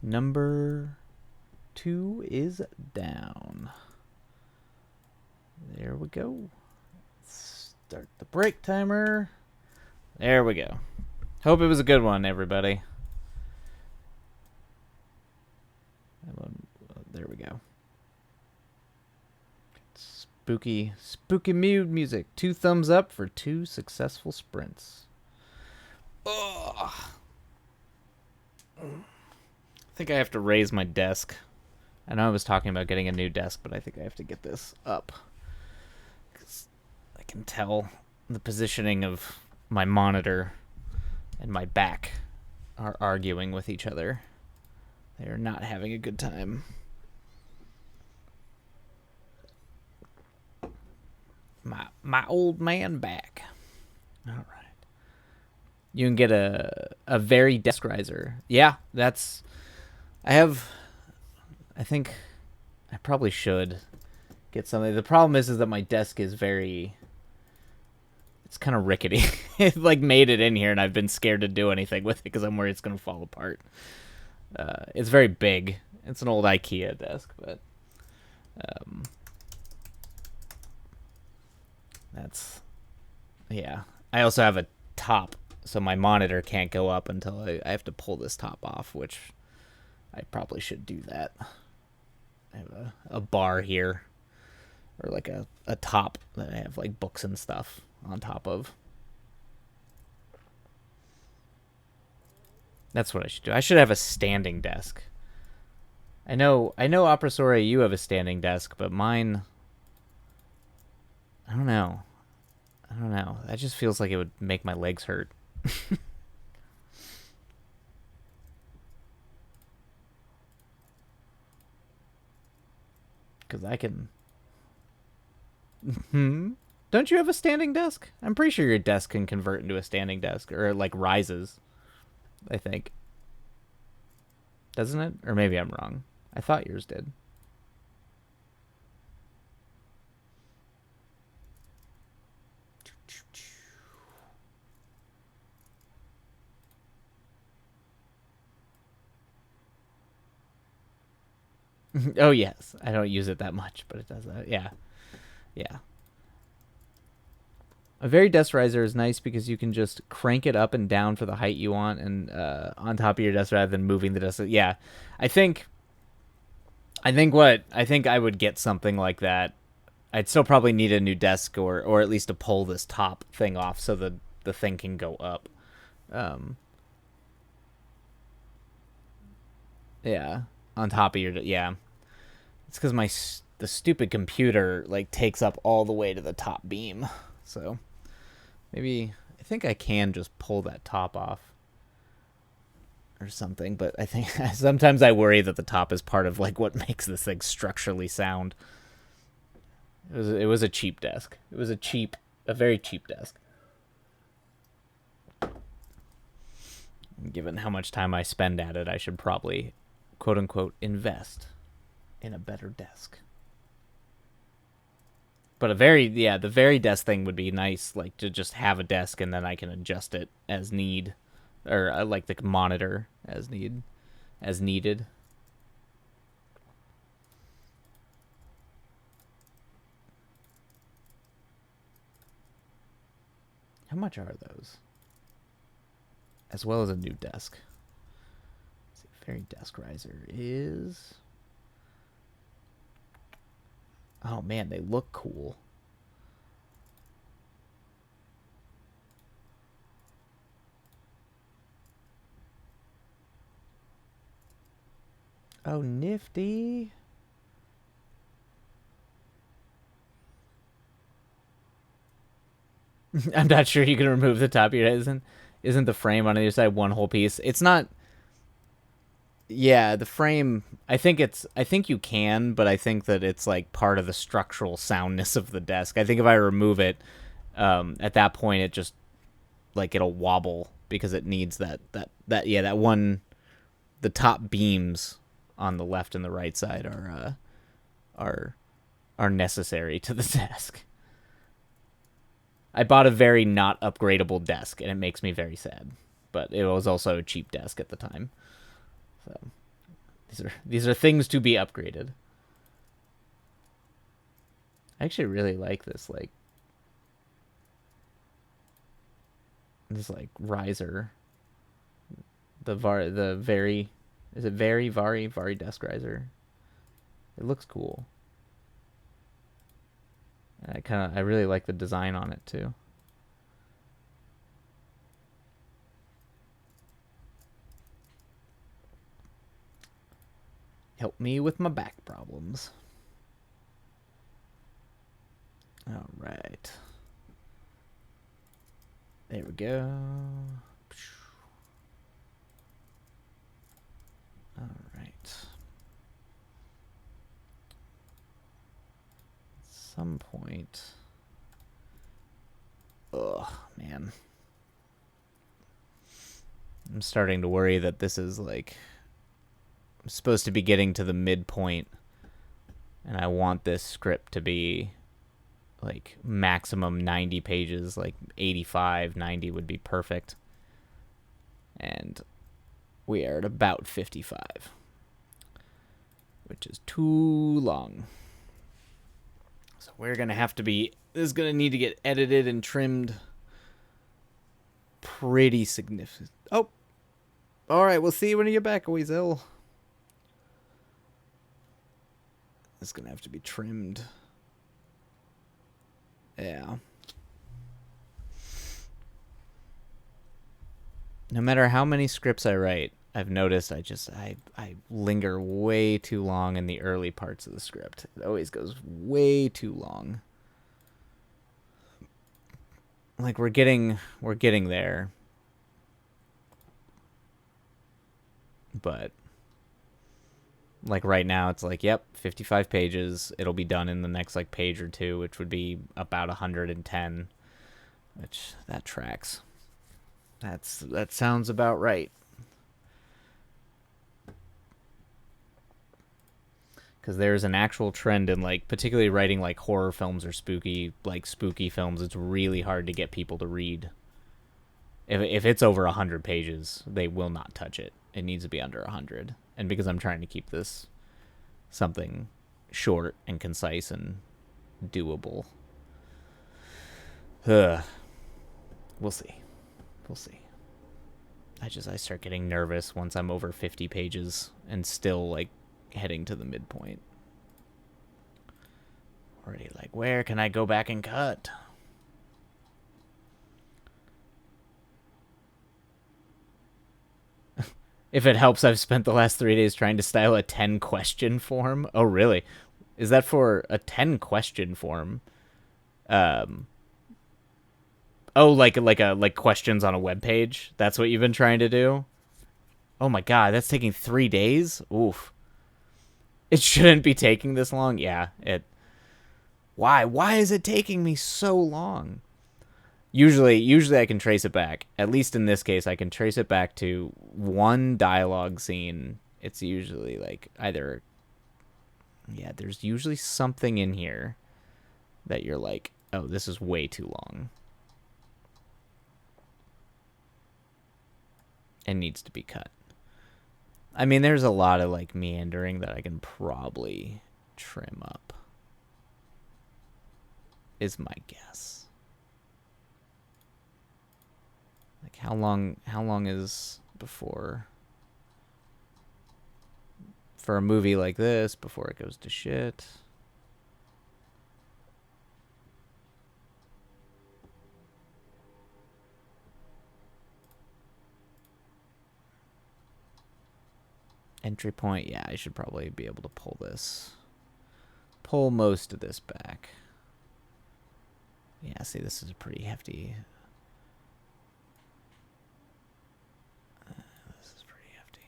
number 2 is down. There we go. Start the break timer. There we go. Hope it was a good one, everybody. There we go. Spooky mood music. 2 thumbs up for 2 successful sprints. Ugh. I think I have to raise my desk. I know I was talking about getting a new desk, but I think I have to get this up. 'Cause I can tell the positioning of my monitor and my back are arguing with each other. They are not having a good time. My old man back. All right. You can get a very desk riser. Yeah, that's... I think I probably should get something. The problem is that my desk is very... It's kind of rickety. It like made it in here, and I've been scared to do anything with it because I'm worried it's going to fall apart. It's very big. It's an old IKEA desk, but... that's... Yeah. I also have a top, so my monitor can't go up until I have to pull this top off, which I probably should do that. I have a bar here, or like a top that I have like books and stuff on top of. That's what I should do. I should have a standing desk. I know Opera Soria, you have a standing desk, but mine... I don't know. That just feels like it would make my legs hurt. Because I can... Don't you have a standing desk? I'm pretty sure your desk can convert into a standing desk. Or it, like, rises. I think. Doesn't it? Or maybe I'm wrong. I thought yours did. Oh, yes. I don't use it that much, but it does that. Yeah. Yeah. A very desk riser is nice because you can just crank it up and down for the height you want and on top of your desk rather than moving the desk. Yeah. I think I would get something like that. I'd still probably need a new desk or at least to pull this top thing off so the thing can go up. Yeah. On top of your... Yeah. It's because the stupid computer like takes up all the way to the top beam. So maybe I think I can just pull that top off or something. But I think sometimes I worry that the top is part of like what makes this thing structurally sound. It was a cheap desk. It was a very cheap desk. Given how much time I spend at it, I should probably, quote unquote, invest in a better desk. But the very desk thing would be nice, like to just have a desk and then I can adjust it as need, or like the monitor as needed. How much are those? As well as a new desk. Let's see, very desk riser is... Oh man, they look cool. Oh, nifty. I'm not sure you can remove the top of your head. Isn't the frame on the other side one whole piece? It's not... Yeah, the frame, I think you can, but I think that it's like part of the structural soundness of the desk. I think if I remove it, at that point it just like it'll wobble because it needs that one, the top beams on the left and the right side are necessary to the desk. I bought a very not upgradable desk and it makes me very sad. but it was also a cheap desk at the time. So these are things to be upgraded. I actually really like this riser. The very is it Vari desk riser. It looks cool. I really like the design on it too. Help me with my back problems. All right. There we go. All right. At some point. Ugh, man. I'm starting to worry that this is like... I'm supposed to be getting to the midpoint, and I want this script to be like maximum 90 pages, like 85, 90 would be perfect. And we are at about 55, which is too long. So we're going to have to be... This is going to need to get edited and trimmed pretty significant. Oh! Alright, we'll see you when you get back, Weasel. It's going to have to be trimmed. Yeah. No matter how many scripts I write, I've noticed I linger way too long in the early parts of the script. It always goes way too long. Like we're getting there. But like right now it's like, yep, 55 pages. It'll be done in the next like page or two, which would be about 110, which that tracks. That sounds about right. Because there's an actual trend in like particularly writing like horror films or spooky films. It's really hard to get people to read. If it's over 100 pages, they will not touch it. It needs to be under 100. And because I'm trying to keep this something short and concise and doable, we'll see. We'll see. I start getting nervous once I'm over 50 pages and still like heading to the midpoint. Already like, where can I go back and cut? If it helps, I've spent the last 3 days trying to style a 10 question form. Oh, really? Is that for a 10 question form? Oh, like questions on a web page? That's what you've been trying to do? Oh my god, that's taking 3 days? Oof. It shouldn't be taking this long? Yeah, it... Why? Why is it taking me so long? Usually I can trace it back. At least in this case, I can trace it back to one dialogue scene. It's usually like either... Yeah, there's usually something in here that you're like, oh, this is way too long. And needs to be cut. I mean, there's a lot of like meandering that I can probably trim up, is my guess. Like how long is before, for a movie like this, before it goes to shit? Entry point, yeah, I should probably be able to pull most of this back. Yeah, see, this is a pretty hefty... this is pretty hefty.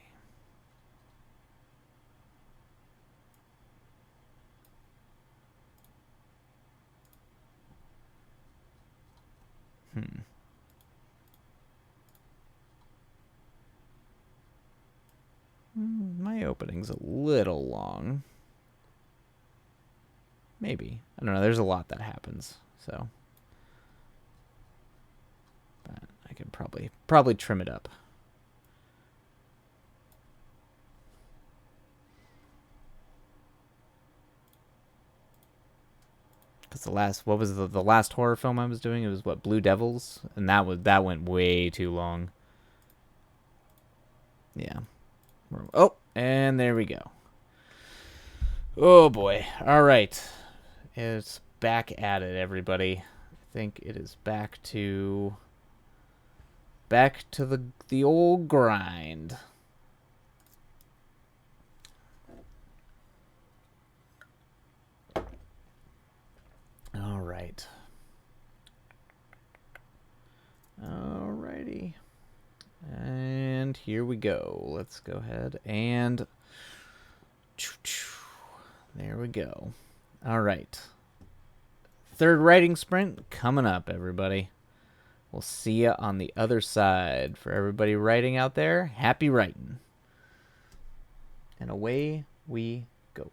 My opening's a little long. Maybe. I don't know. There's a lot that happens, so. But I can probably trim it up. Because what was the last horror film I was doing? It was what, Blue Devils, and that went way too long. Yeah. Oh, and there we go. Oh boy. All right. It's back at it, everybody. I think it is back to the old grind. All right. Alrighty. And here we go. Let's go ahead and there we go. All right. Third writing sprint coming up, everybody. We'll see you on the other side. For everybody writing out there, happy writing. And away we go.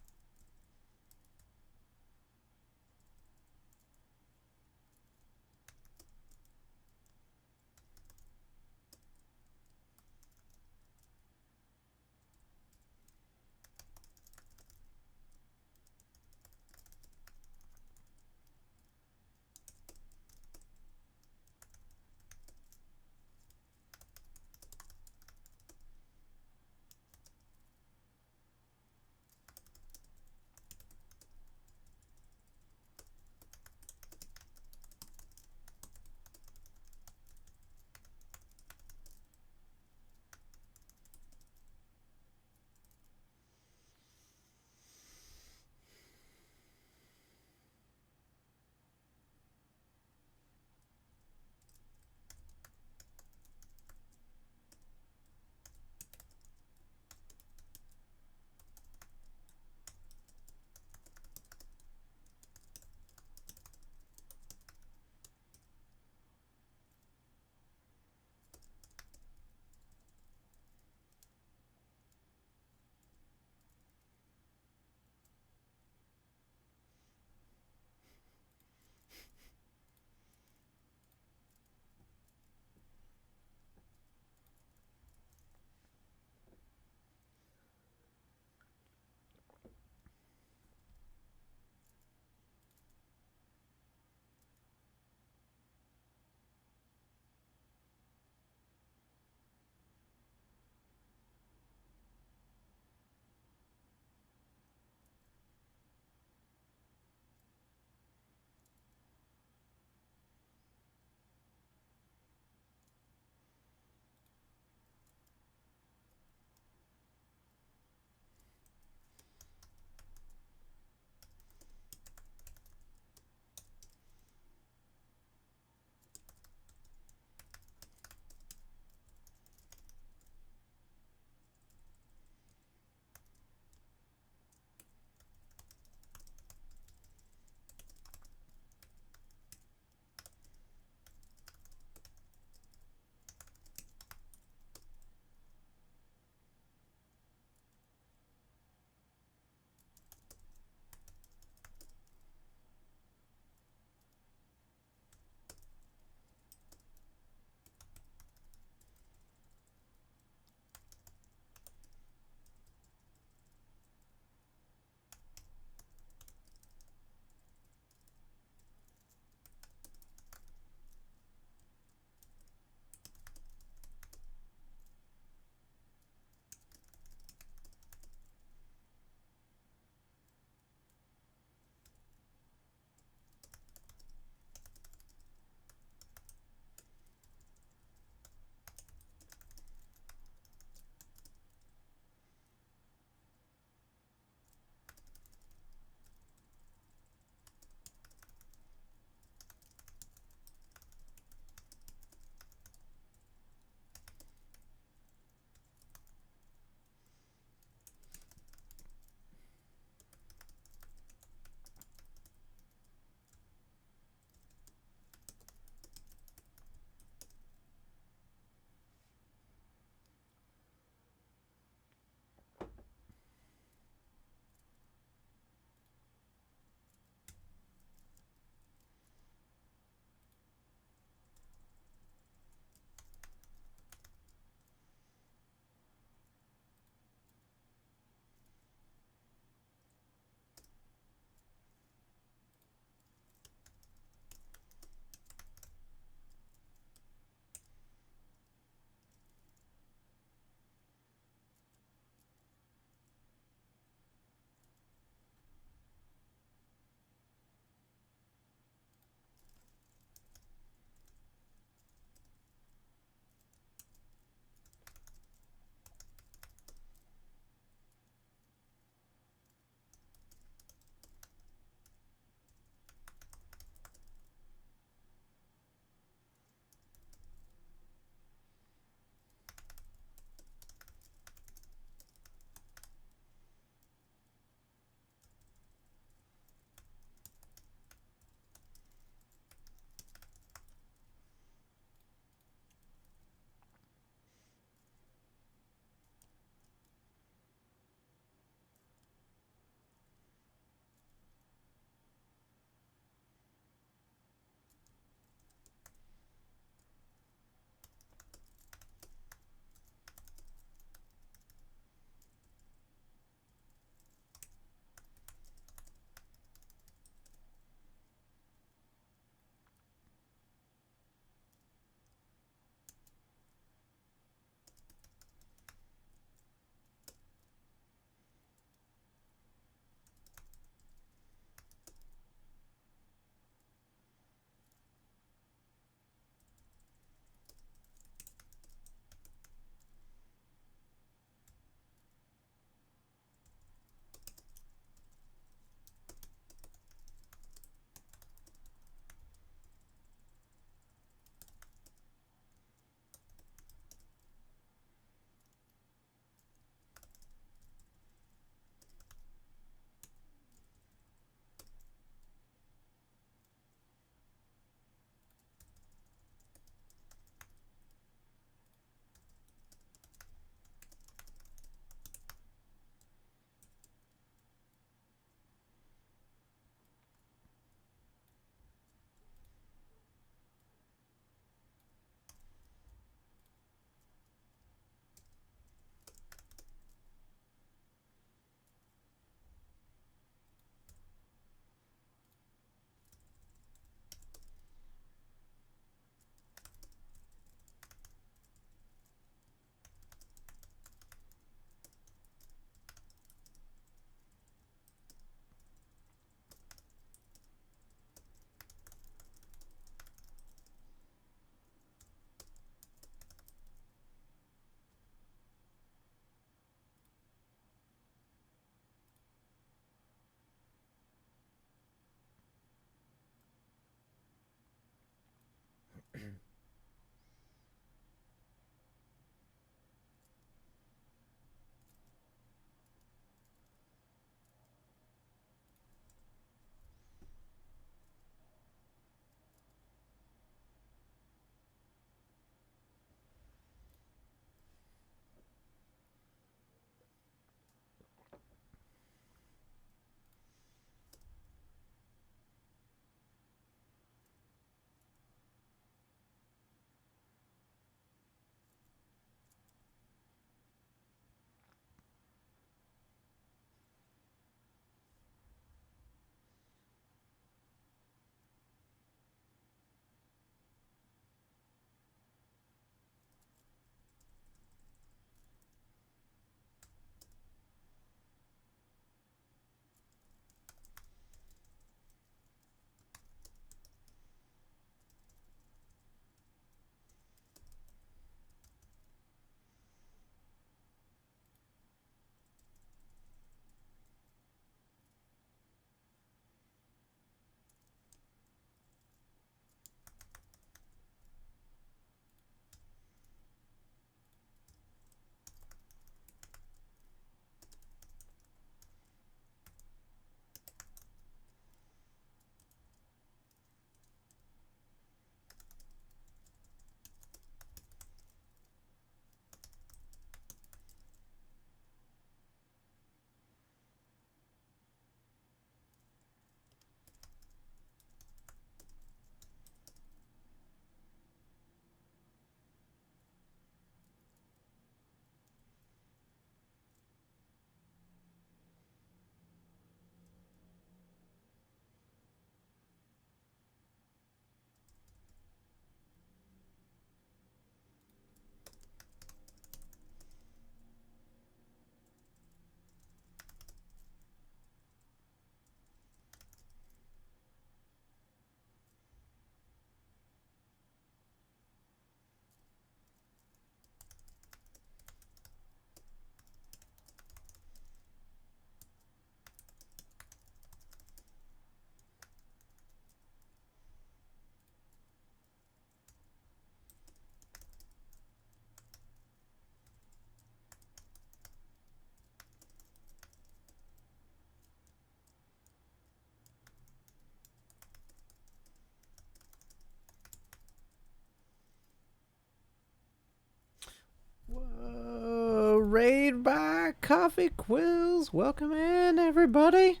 Whoa, raid by Coffee Quills. Welcome in, everybody.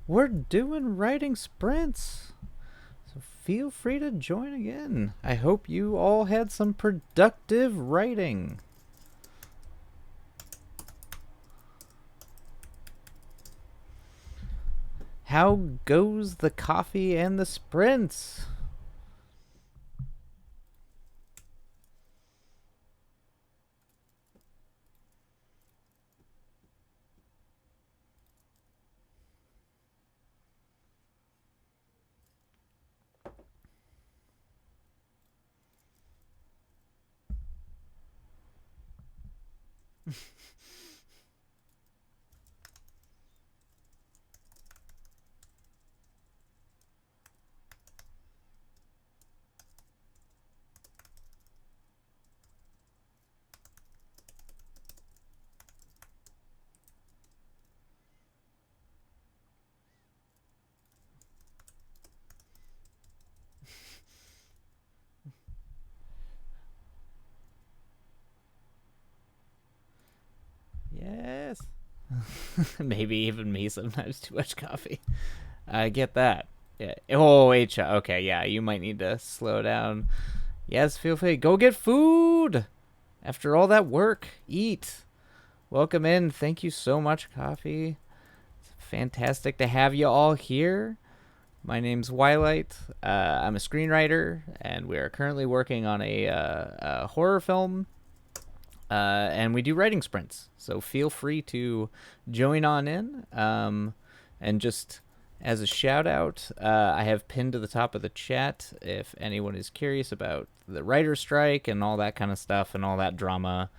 We're doing writing sprints, so feel free to join again. I hope you all had some productive writing. How goes the coffee and the sprints? Yes. Maybe even me sometimes too much coffee. I get that. Yeah. Oh, wait. Okay, yeah, you might need to slow down. Yes, feel free. Go get food. After all that work, eat. Welcome in. Thank you so much, Coffee. It's fantastic to have you all here. My name's Wilight. I'm a screenwriter, and we are currently working on a horror film. And we do writing sprints, so feel free to join on in. And just as a shout out, I have pinned to the top of the chat if anyone is curious about the writer strike and all that kind of stuff and all that drama.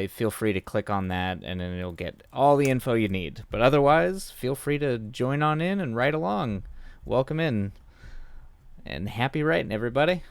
Feel free to click on that, and then you'll get all the info you need. But otherwise, feel free to join on in and write along. Welcome in, and happy writing, everybody.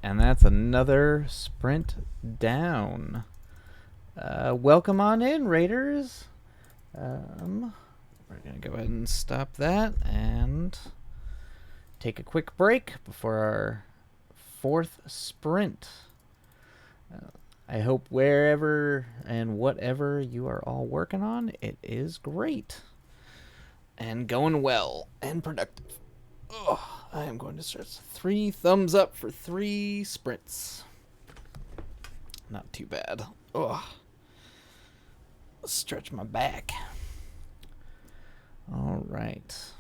And that's another sprint down. Welcome on in, Raiders. We're going to go ahead and stop that and take a quick break before our fourth sprint. I hope wherever and whatever you are all working on, it is great and going well and productive. Oh, I am going to start 3 thumbs up for 3 sprints. Not too bad. Oh, stretch my back. All right.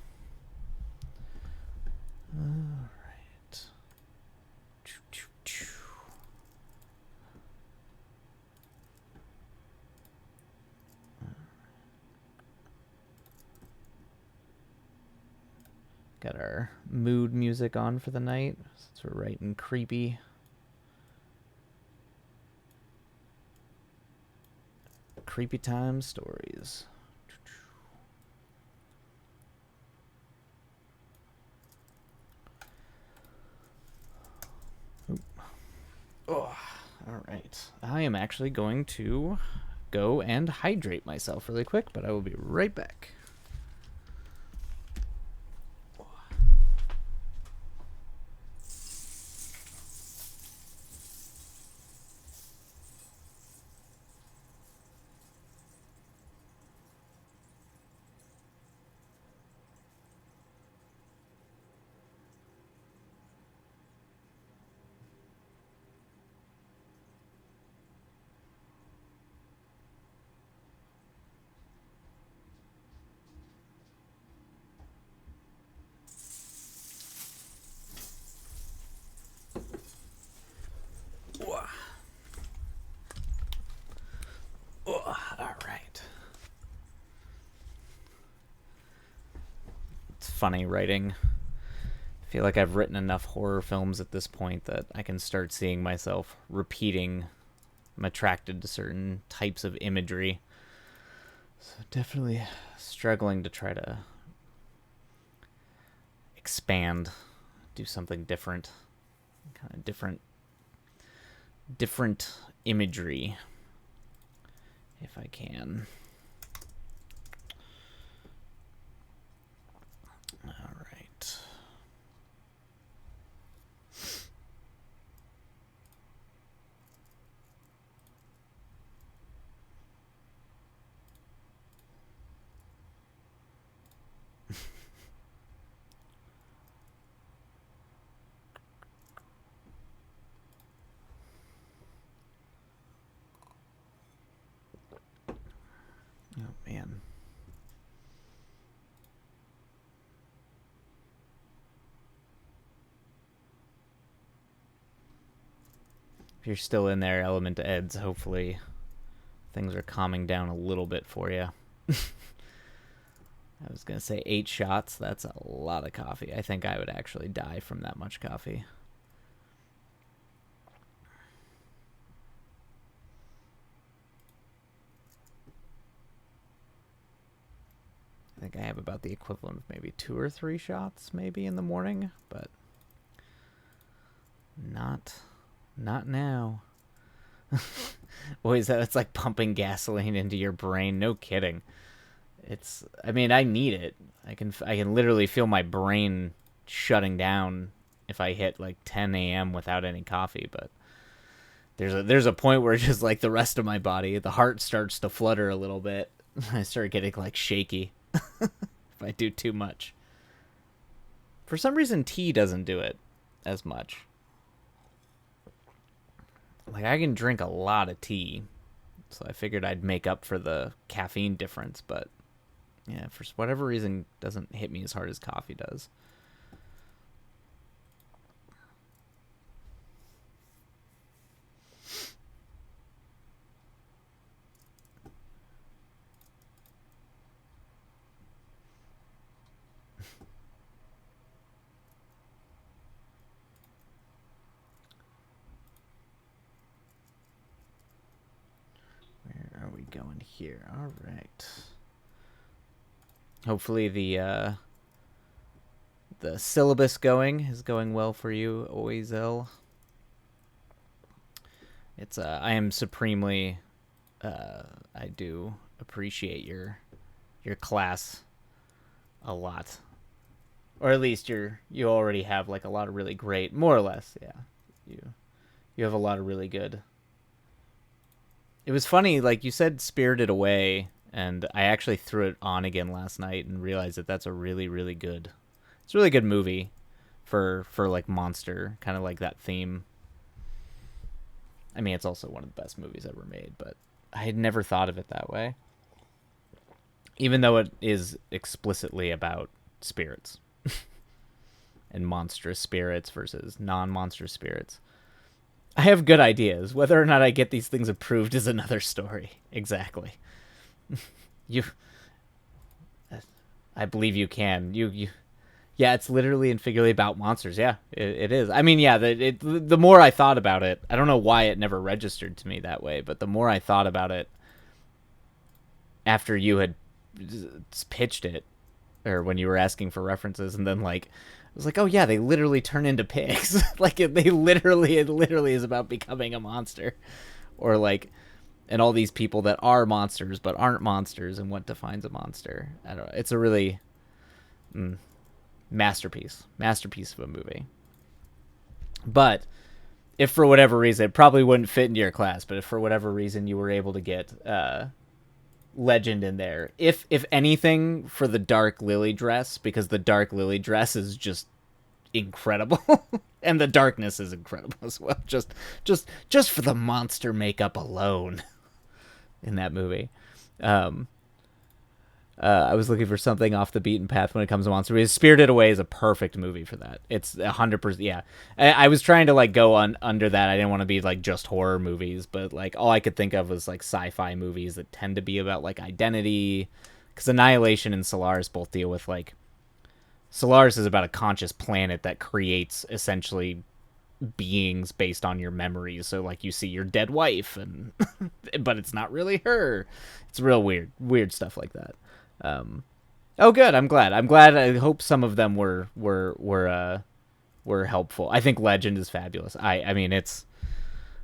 Got our mood music on for the night, since we're writing creepy time stories. Oh, all right. I am actually going to go and hydrate myself really quick, but I will be right back. All right. It's funny writing. I feel like I've written enough horror films at this point that I can start seeing myself repeating. I'm attracted to certain types of imagery. So definitely struggling to try to expand, do something different. Kind of different imagery, if I can. All right. Oh, man. If you're still in there, Element Eds, hopefully things are calming down a little bit for you. I was going to say 8 shots. That's a lot of coffee. I think I would actually die from that much coffee. I think I have about the equivalent of maybe 2 or 3 shots maybe in the morning, but not now. Boys, it's like pumping gasoline into your brain. No kidding. I mean, I need it. I can literally feel my brain shutting down if I hit like 10 a.m. without any coffee, but there's a point where just like the rest of my body, the heart starts to flutter a little bit. I start getting like shaky if I do too much. For some reason, tea doesn't do it as much. Like, I can drink a lot of tea, so I figured I'd make up for the caffeine difference, but yeah, for whatever reason, it doesn't hit me as hard as coffee does. Where are we going here? All right. Hopefully the syllabus is going well for you, Oizel. It's I am supremely I do appreciate your class a lot. Or at least you already have like a lot of really great, more or less, yeah. You have a lot of really good. It was funny, like you said, Spirited Away, and I actually threw it on again last night and realized that that's a really really good. It's a really good movie for like monster, kind of like that theme. I mean, it's also one of the best movies ever made, but I had never thought of it that way. Even though it is explicitly about spirits and monstrous spirits versus non-monstrous spirits. I have good ideas. Whether or not I get these things approved is another story. Exactly. You I believe you can. You yeah, it's literally and figuratively about monsters. Yeah, it is. I mean, yeah, the more I thought about it, I don't know why it never registered to me that way, but the more I thought about it after you had pitched it, or when you were asking for references, and then like I was like, oh yeah, they literally turn into pigs. Like it literally is about becoming a monster, or like, and all these people that are monsters but aren't monsters, and what defines a monster. I don't know. It's a really masterpiece of a movie. But if for whatever reason, it probably wouldn't fit into your class, but if for whatever reason you were able to get Legend in there, if anything, for the Dark Lily dress, because the Dark Lily dress is just incredible. And the darkness is incredible as well, just for the monster makeup alone in that movie. um I was looking for something off the beaten path when it comes to monster movies. Spirited Away is a perfect movie for that. It's 100%. Yeah, I was trying to like go on under that. I didn't want to be like just horror movies, but like all I could think of was like sci-fi movies that tend to be about like identity. Because Annihilation and Solaris both deal with like, Solaris is about a conscious planet that creates essentially beings based on your memories. So like you see your dead wife, and but it's not really her. It's real weird stuff like that. Oh, good. I'm glad. I hope some of them were helpful. I think Legend is fabulous. I mean,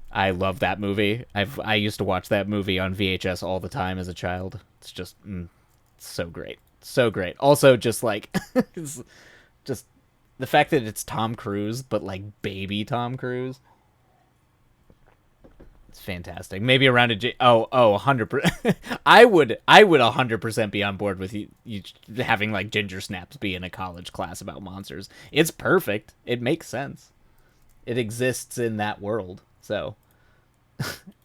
I love that movie. I used to watch that movie on VHS all the time as a child. It's just so great, so great. Also, just like it's just the fact that it's Tom Cruise, but like baby Tom Cruise. It's fantastic. Maybe around a 100%. I would 100% be on board with you having like Ginger Snaps be in a college class about monsters. It's perfect. It makes sense. It exists in that world. So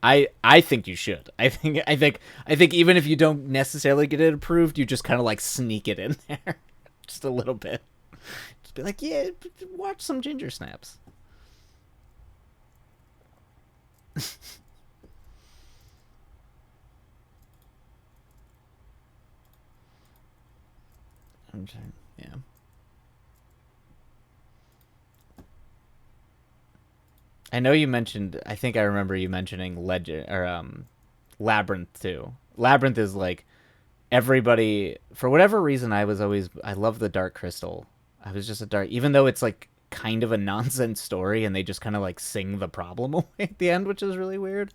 I think you should. I think even if you don't necessarily get it approved, you just kind of like sneak it in there just a little bit. Just be like, "Yeah, watch some Ginger Snaps." Yeah. I know you mentioned. I think I remember you mentioning Legend or Labyrinth too. Labyrinth is like everybody, for whatever reason. I love the Dark Crystal. I was just a dark, even though it's like kind of a nonsense story, and they just kind of like sing the problem away at the end, which is really weird.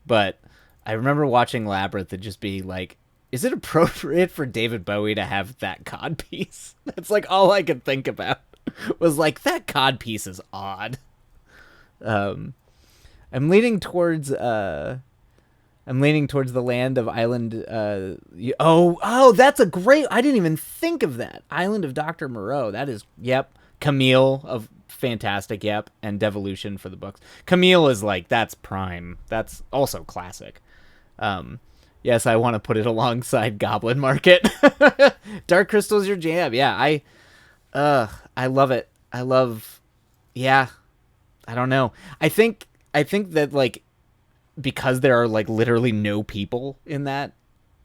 But I remember watching Labyrinth and just being like, is it appropriate for David Bowie to have that cod piece? That's like all I could think about was like, that cod piece is odd. Um, I'm leaning towards the land of Island. That's a great. I didn't even think of that. Island of Dr. Moreau. That is, yep. Camille of fantastic, yep, and Devolution for the books. Camille is like, that's prime. That's also classic. Yes, I want to put it alongside Goblin Market. Dark Crystal's your jam. Yeah, I love it. Yeah, I don't know. I think that like, because there are like literally no people in that,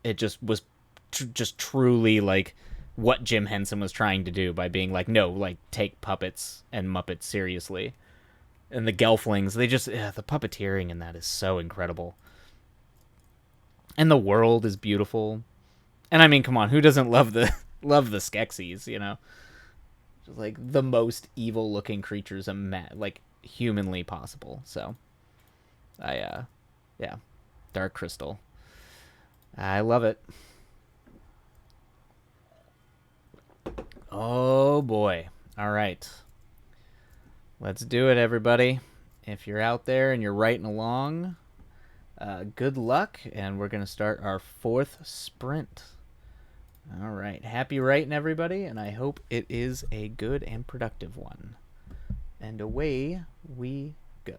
it just was just truly like what Jim Henson was trying to do by being like, no, like take puppets and Muppets seriously. And the Gelflings, the puppeteering in that is so incredible. And the world is beautiful. And I mean, come on, who doesn't love the love the Skeksis, you know? Just like the most evil looking creatures like humanly possible. So Yeah, Dark Crystal. I love it. Oh boy. All right. Let's do it, everybody. If you're out there and you're writing along, good luck, and we're going to start our fourth sprint. All right. Happy writing, everybody, and I hope it is a good and productive one. And away we go.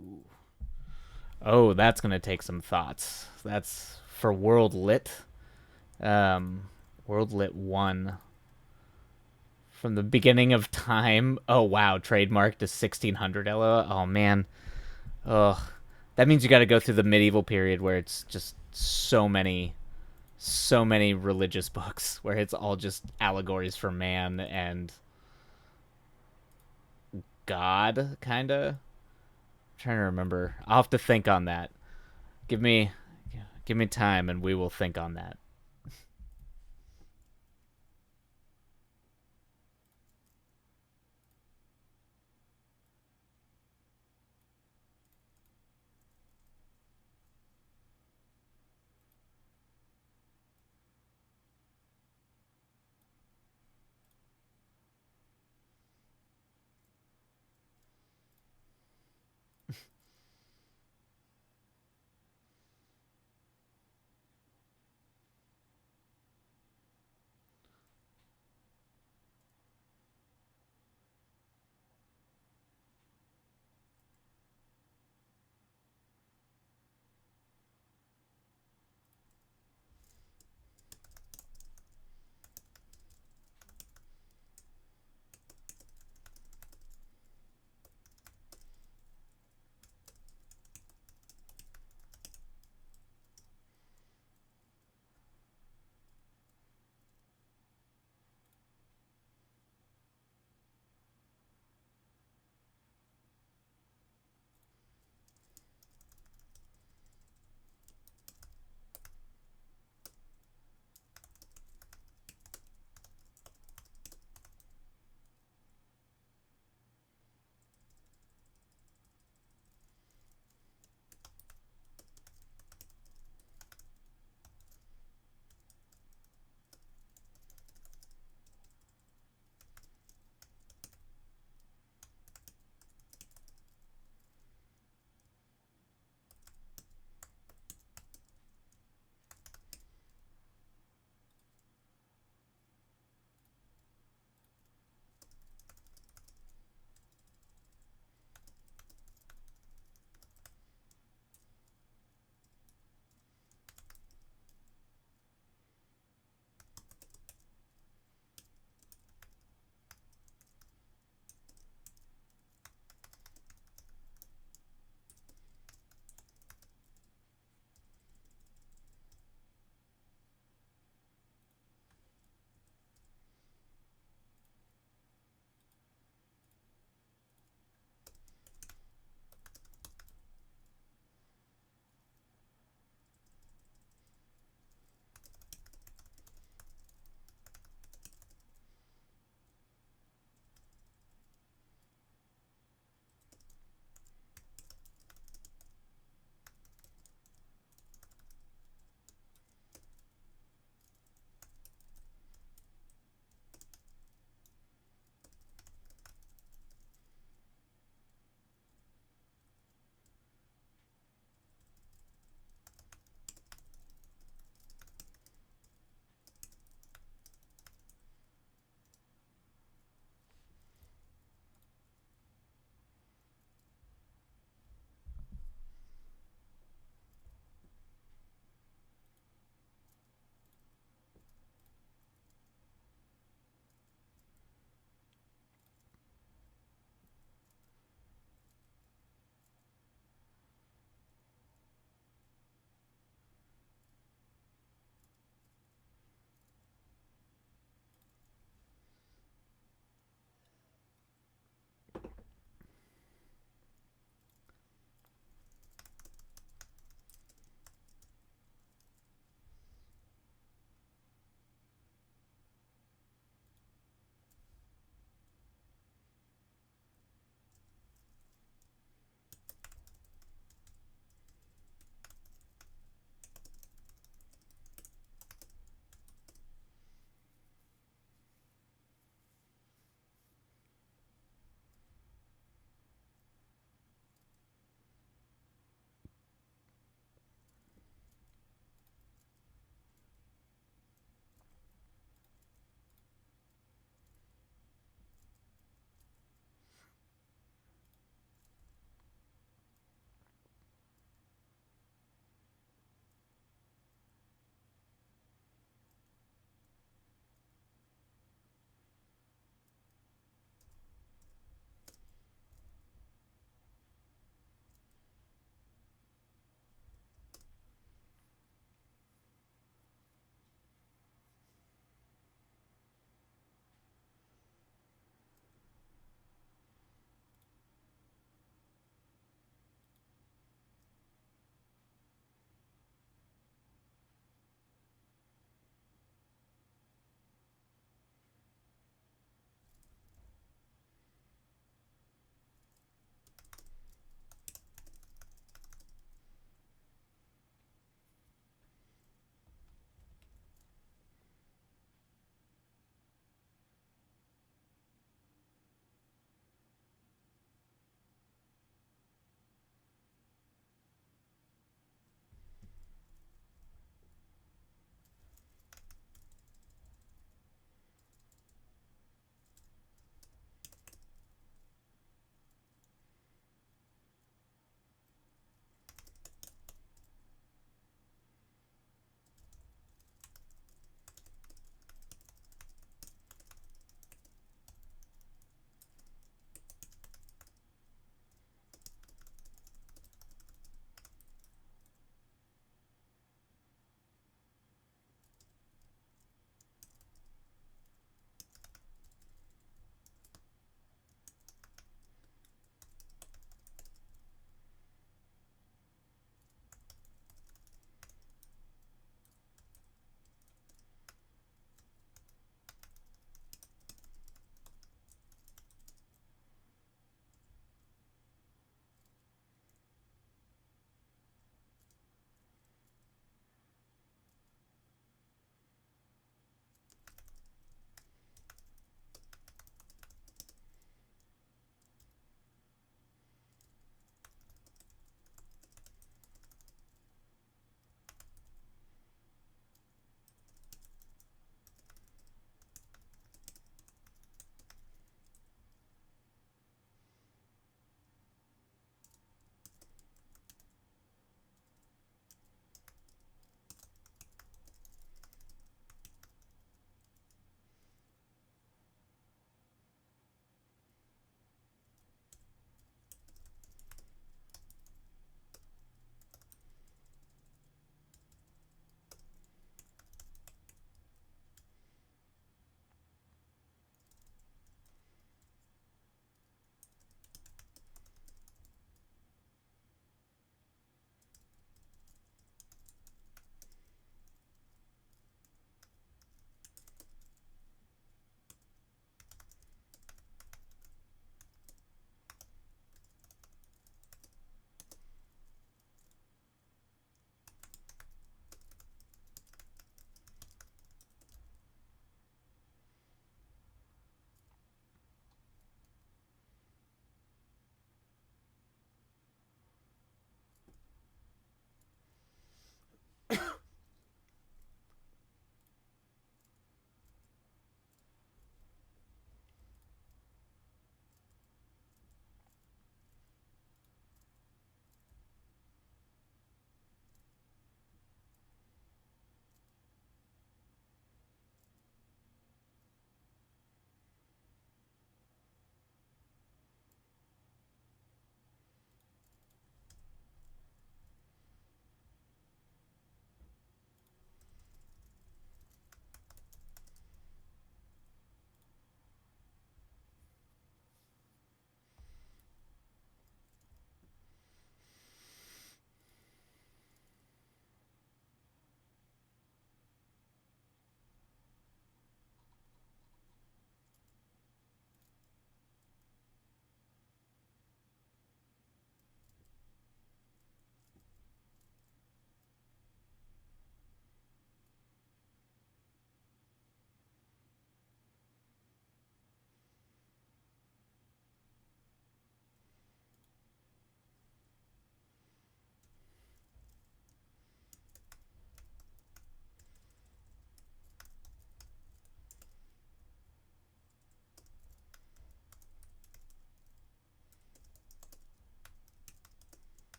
Ooh. Oh, that's going to take some thoughts. That's for World Lit. World Lit 1. From the beginning of time. Oh, wow. Trademark to 1600 Ella. Oh, man. Ugh. That means you got to go through the medieval period where it's just so many religious books where it's all just allegories for man and God, kind of. Trying to remember. I'll have to think on that. Give me time and we will think on that.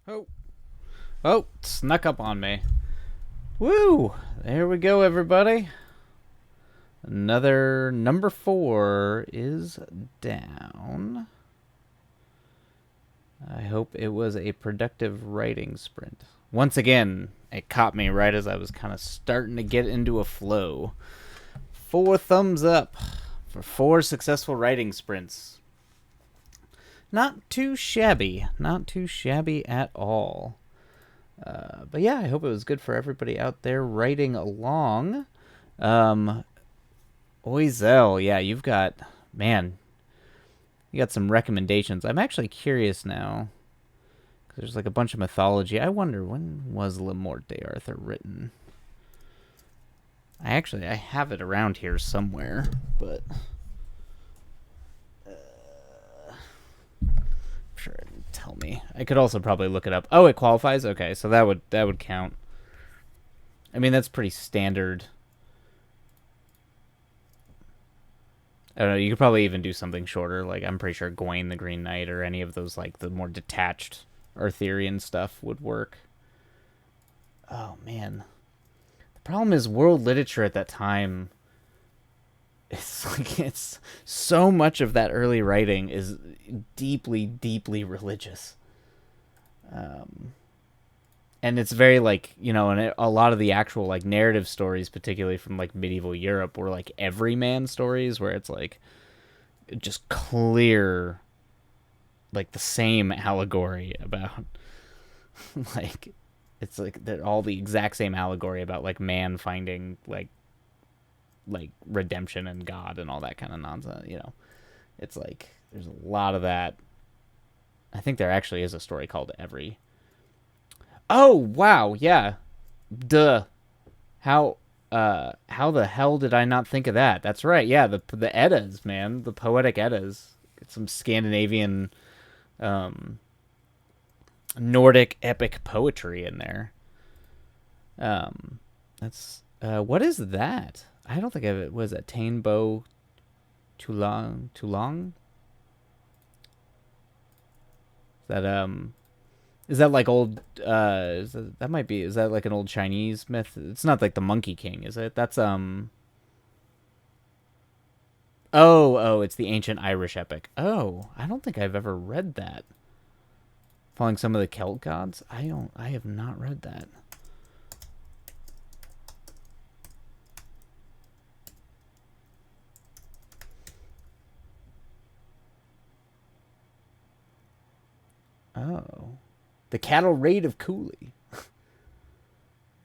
Oh. Oh, snuck up on me. Woo! There we go, everybody. Another number 4 is down. I hope it was a productive writing sprint. Once again, it caught me right as I was kind of starting to get into a flow. 4 thumbs up for 4 successful writing sprints. Not too shabby. Not too shabby at all. But yeah, I hope it was good for everybody out there writing along. Oizel, yeah, you've got, man, you got some recommendations. I'm actually curious now, because there's like a bunch of mythology. I wonder, when was Le Morte d'Arthur written? I have it around here somewhere, but I'm sure it didn't tell me. I could also probably look it up. Oh, it qualifies? Okay, so that would count. I mean, that's pretty standard. I don't know, you could probably even do something shorter. Like, I'm pretty sure Gawain the Green Knight or any of those, like, the more detached Arthurian stuff would work. Oh, man. The problem is world literature at that time, it's so much of that early writing is deeply, deeply religious. And it's very, like, you know, and a lot of the actual, like, narrative stories, particularly from, like, medieval Europe, were, like, everyman stories where it's, like, just clear, like, the same allegory about, like, it's, like, they're all the exact same allegory about, like, man finding, like, redemption and God and all that kind of nonsense, you know. It's, like, there's a lot of that. I think there actually is a story called Every. Oh, wow, yeah. Duh. How the hell did I not think of that? That's right. Yeah, the Eddas, man, the poetic Eddas. Get some Scandinavian, Nordic epic poetry in there. That's what is that? I don't think it was a Tainbo Tulong. Is that like old? That might be. Is that like an old Chinese myth? It's not like the Monkey King, is it? That's Oh, it's the ancient Irish epic. Oh, I don't think I've ever read that. Following some of the Celt gods. I have not read that. Oh, the Cattle Raid of Cooley.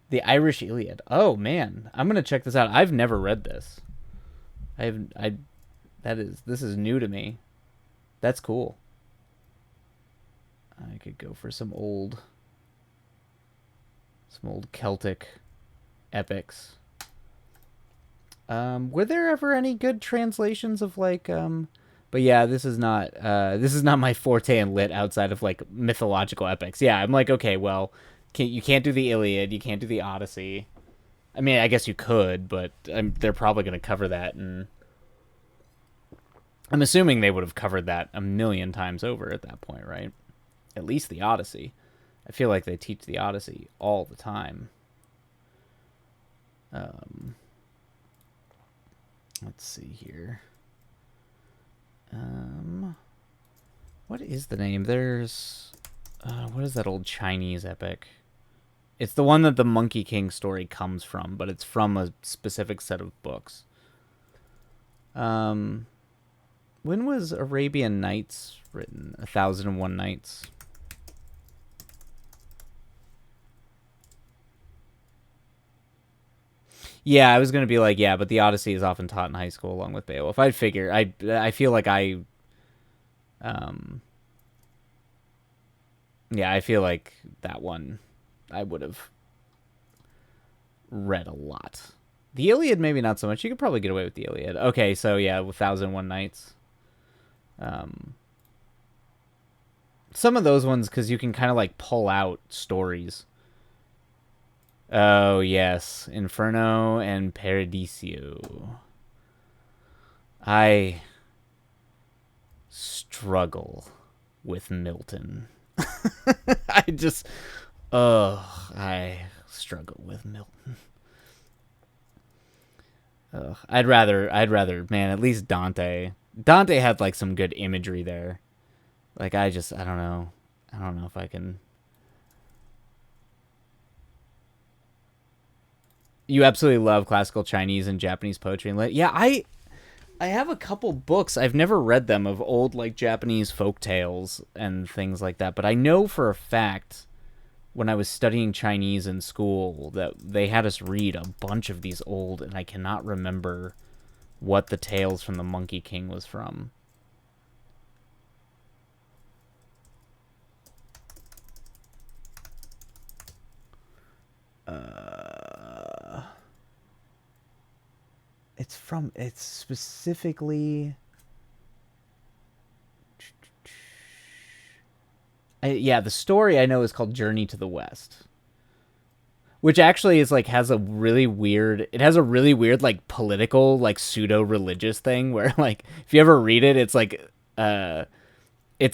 The Irish Iliad. Oh man, I'm gonna check this out. I've never read this. This is new to me. That's cool. I could go for some old Celtic epics. Were there ever any good translations of like but yeah, this is not my forte in lit outside of like mythological epics. Yeah, I'm like, okay, well, you can't do the Iliad, you can't do the Odyssey. I mean, I guess you could, but they're probably going to cover that, and I'm assuming they would have covered that a million times over at that point, right? At least the Odyssey. I feel like they teach the Odyssey all the time. Let's see here. What is the name? There's what is that old Chinese epic? It's the one that the Monkey King story comes from, but it's from a specific set of books. When was Arabian Nights written? 1001 Nights. Yeah, I was gonna be like, yeah, but the Odyssey is often taught in high school along with Beowulf. I'd figure. I feel like yeah, I feel like that one I would have read a lot. The Iliad, maybe not so much. You could probably get away with the Iliad. Okay, so yeah, with 1001 Nights. Some of those ones, because you can kind of like pull out stories. Oh, yes. Inferno and Paradiso. I struggle with Milton. I just, I struggle with Milton. I'd rather, man, at least Dante. Dante had like some good imagery there. Like I don't know. I don't know if I can. You absolutely love classical Chinese and Japanese poetry and yeah, I have a couple books. I've never read them of old like Japanese folk tales and things like that, but I know for a fact when I was studying Chinese in school that they had us read a bunch of these old, and I cannot remember what the Tales from the Monkey King was from. It's specifically yeah, the story I know is called Journey to the West, which actually is like has a really weird like political like pseudo religious thing where like if you ever read it it's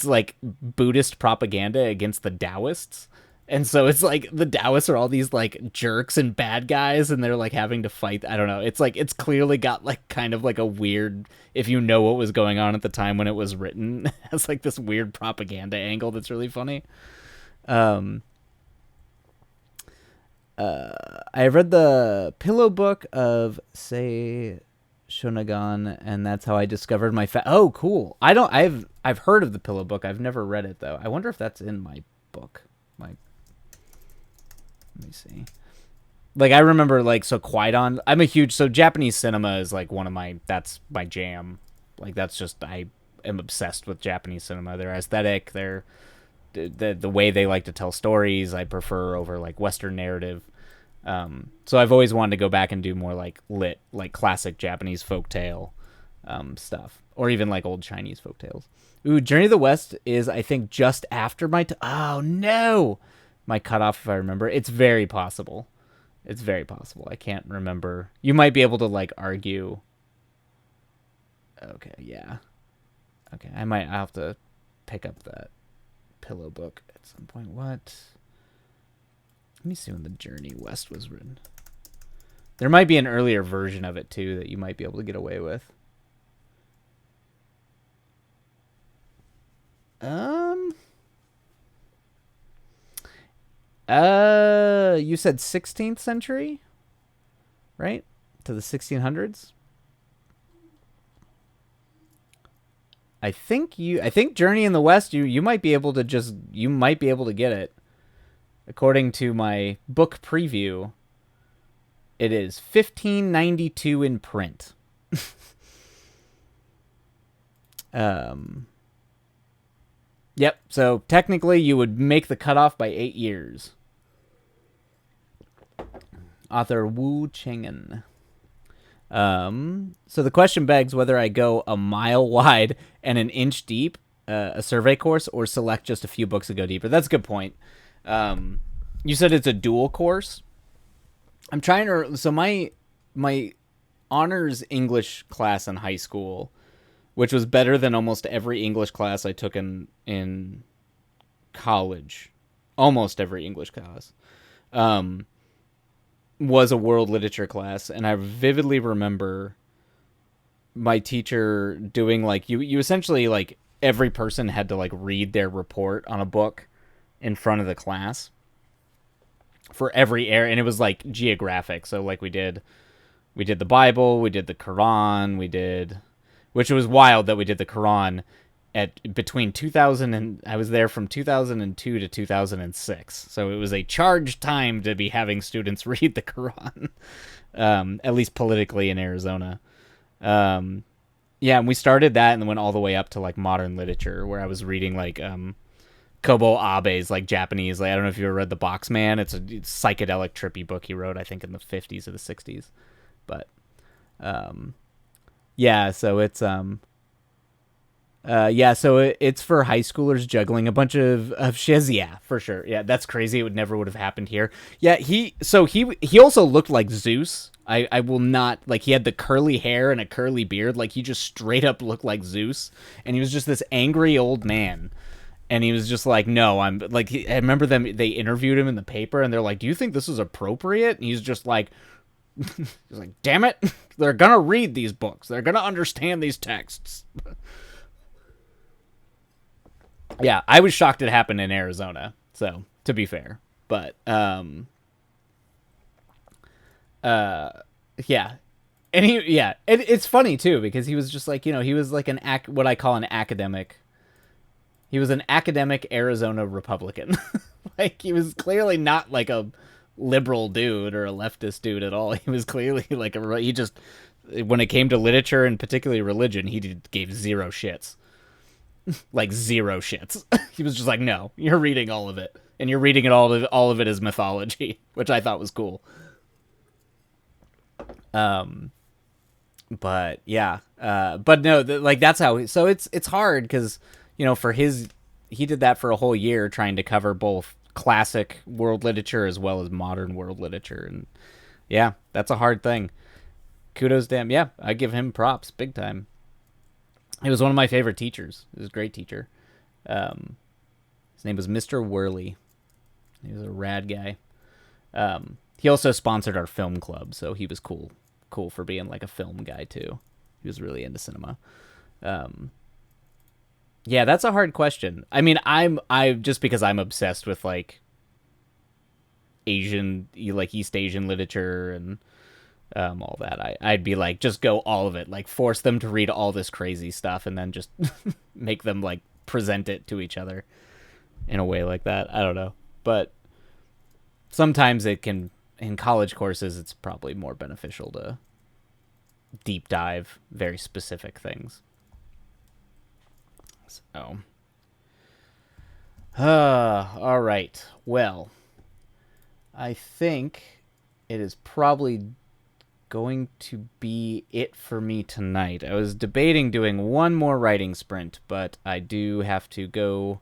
like Buddhist propaganda against the Taoists. And so it's like the Taoists are all these like jerks and bad guys, and they're like having to fight. I don't know. It's like it's clearly got like kind of like a weird, if you know what was going on at the time when it was written, it has like this weird propaganda angle that's really funny. Um, I read the Pillow Book of Sei Shonagon, and that's how I discovered my oh, cool. I've heard of the Pillow Book. I've never read it though. I wonder if that's in my book. Let me see. Like I remember like so Qui-Gon. I'm a huge Japanese cinema is like that's my jam. Like that's just I am obsessed with Japanese cinema. Their aesthetic, the way they like to tell stories, I prefer over like Western narrative. So I've always wanted to go back and do more like classic Japanese folktale stuff, or even like old Chinese folktales. Ooh, Journey to the West is I think just after my oh no, my cutoff if I remember. It's very possible. It's very possible. I can't remember. You might be able to like argue. Okay, yeah. Okay, I'll have to pick up that Pillow Book at some point. What? Let me see when the Journey West was written. There might be an earlier version of it too that you might be able to get away with. You said 16th century, right? To the 1600s. I think Journey in the West, you might be able to get it. According to my book preview, it is 1592 in print. Yep, so technically you would make the cutoff by 8 years. Author Wu Chengen. So the question begs whether I go a mile wide and an inch deep, a survey course, or select just a few books to go deeper. That's a good point. You said it's a dual course. I'm trying to. So my honors English class in high school, which was better than almost every English class I took in college, almost every English class, was a world literature class, and I vividly remember my teacher doing like you essentially like every person had to like read their report on a book in front of the class for every area, and it was like geographic. So like we did the Bible, we did the Quran, which was wild that we did the Quran at between 2000 and I was there from 2002 to 2006. So it was a charged time to be having students read the Quran, at least politically in Arizona. Yeah, and we started that and went all the way up to like modern literature, where I was reading like Kobo Abe's like Japanese. Like I don't know if you ever read The Boxman. It's a psychedelic trippy book he wrote, I think, in the 50s or the 60s. But yeah, so it's it's for high schoolers juggling a bunch of shiz. Yeah, for sure. Yeah, that's crazy. It would have happened here. Yeah, he also looked like Zeus. I will not, like, he had the curly hair and a curly beard. Like, he just straight up looked like Zeus, and he was just this angry old man. And he was just like, no, I'm like, I remember they interviewed him in the paper and they're like, do you think this is appropriate? And he's just like, he's like, damn it. They're going to read these books. They're going to understand these texts. Yeah, I was shocked it happened in Arizona. So, to be fair, but, yeah. And it's funny too, because he was just like, he was like what I call an academic. He was an academic Arizona Republican. Like, he was clearly not like a liberal dude or a leftist dude at all. He was clearly like he just, when it came to literature and particularly religion, gave zero shits. Like, zero shits. He was just like, no, you're reading all of it. And you're reading all of it as mythology, which I thought was cool. But yeah, but no, like, that's how. So it's hard because he did that for a whole year, trying to cover both classic world literature as well as modern world literature, and yeah, that's a hard thing. Kudos to him. Yeah, I give him props big time. He was one of my favorite teachers. He was a great teacher. His name was Mr. Worley. He was a rad guy. He also sponsored our film club, so he was cool for being like a film guy too. He was really into cinema. Yeah, that's a hard question. I mean, I just because I'm obsessed with like East Asian literature and all that. I'd be like, just go all of it, like force them to read all this crazy stuff and then just make them like present it to each other in a way like that. I don't know. But sometimes in college courses, it's probably more beneficial to deep dive very specific things. So, all right. Well, I think it is probably going to be it for me tonight. I was debating doing one more writing sprint, but I do have to go.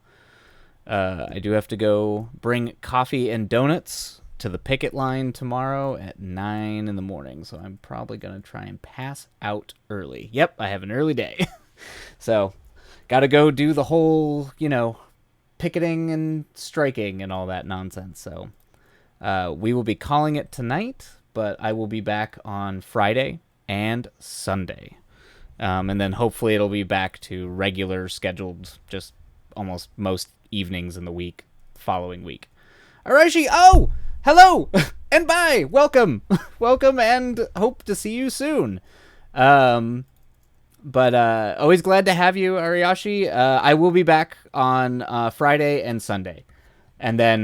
I do have to go bring coffee and donuts to the picket line tomorrow at 9 in the morning. So I'm probably gonna try and pass out early. Yep, I have an early day. So, gotta go do the whole, picketing and striking and all that nonsense. So, we will be calling it tonight, but I will be back on Friday and Sunday. And then hopefully it'll be back to regular scheduled, just almost most evenings in the week, following week. Arashi, oh, hello, and bye, welcome, welcome, and hope to see you soon. But always glad to have you, Ariashi. I will be back on Friday and Sunday. And then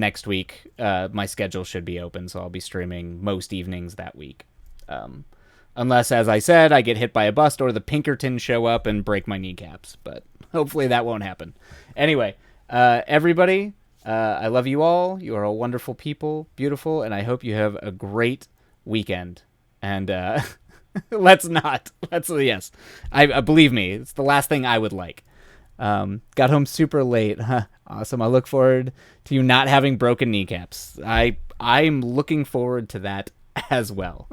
next week, my schedule should be open, so I'll be streaming most evenings that week. Unless, as I said, I get hit by a bus or the Pinkertons show up and break my kneecaps. But hopefully that won't happen. Anyway, everybody, I love you all. You are all wonderful people, beautiful, and I hope you have a great weekend. And yes. I believe me, it's the last thing I would like. Got home super late. Awesome. I look forward to you not having broken kneecaps. I'm looking forward to that as well.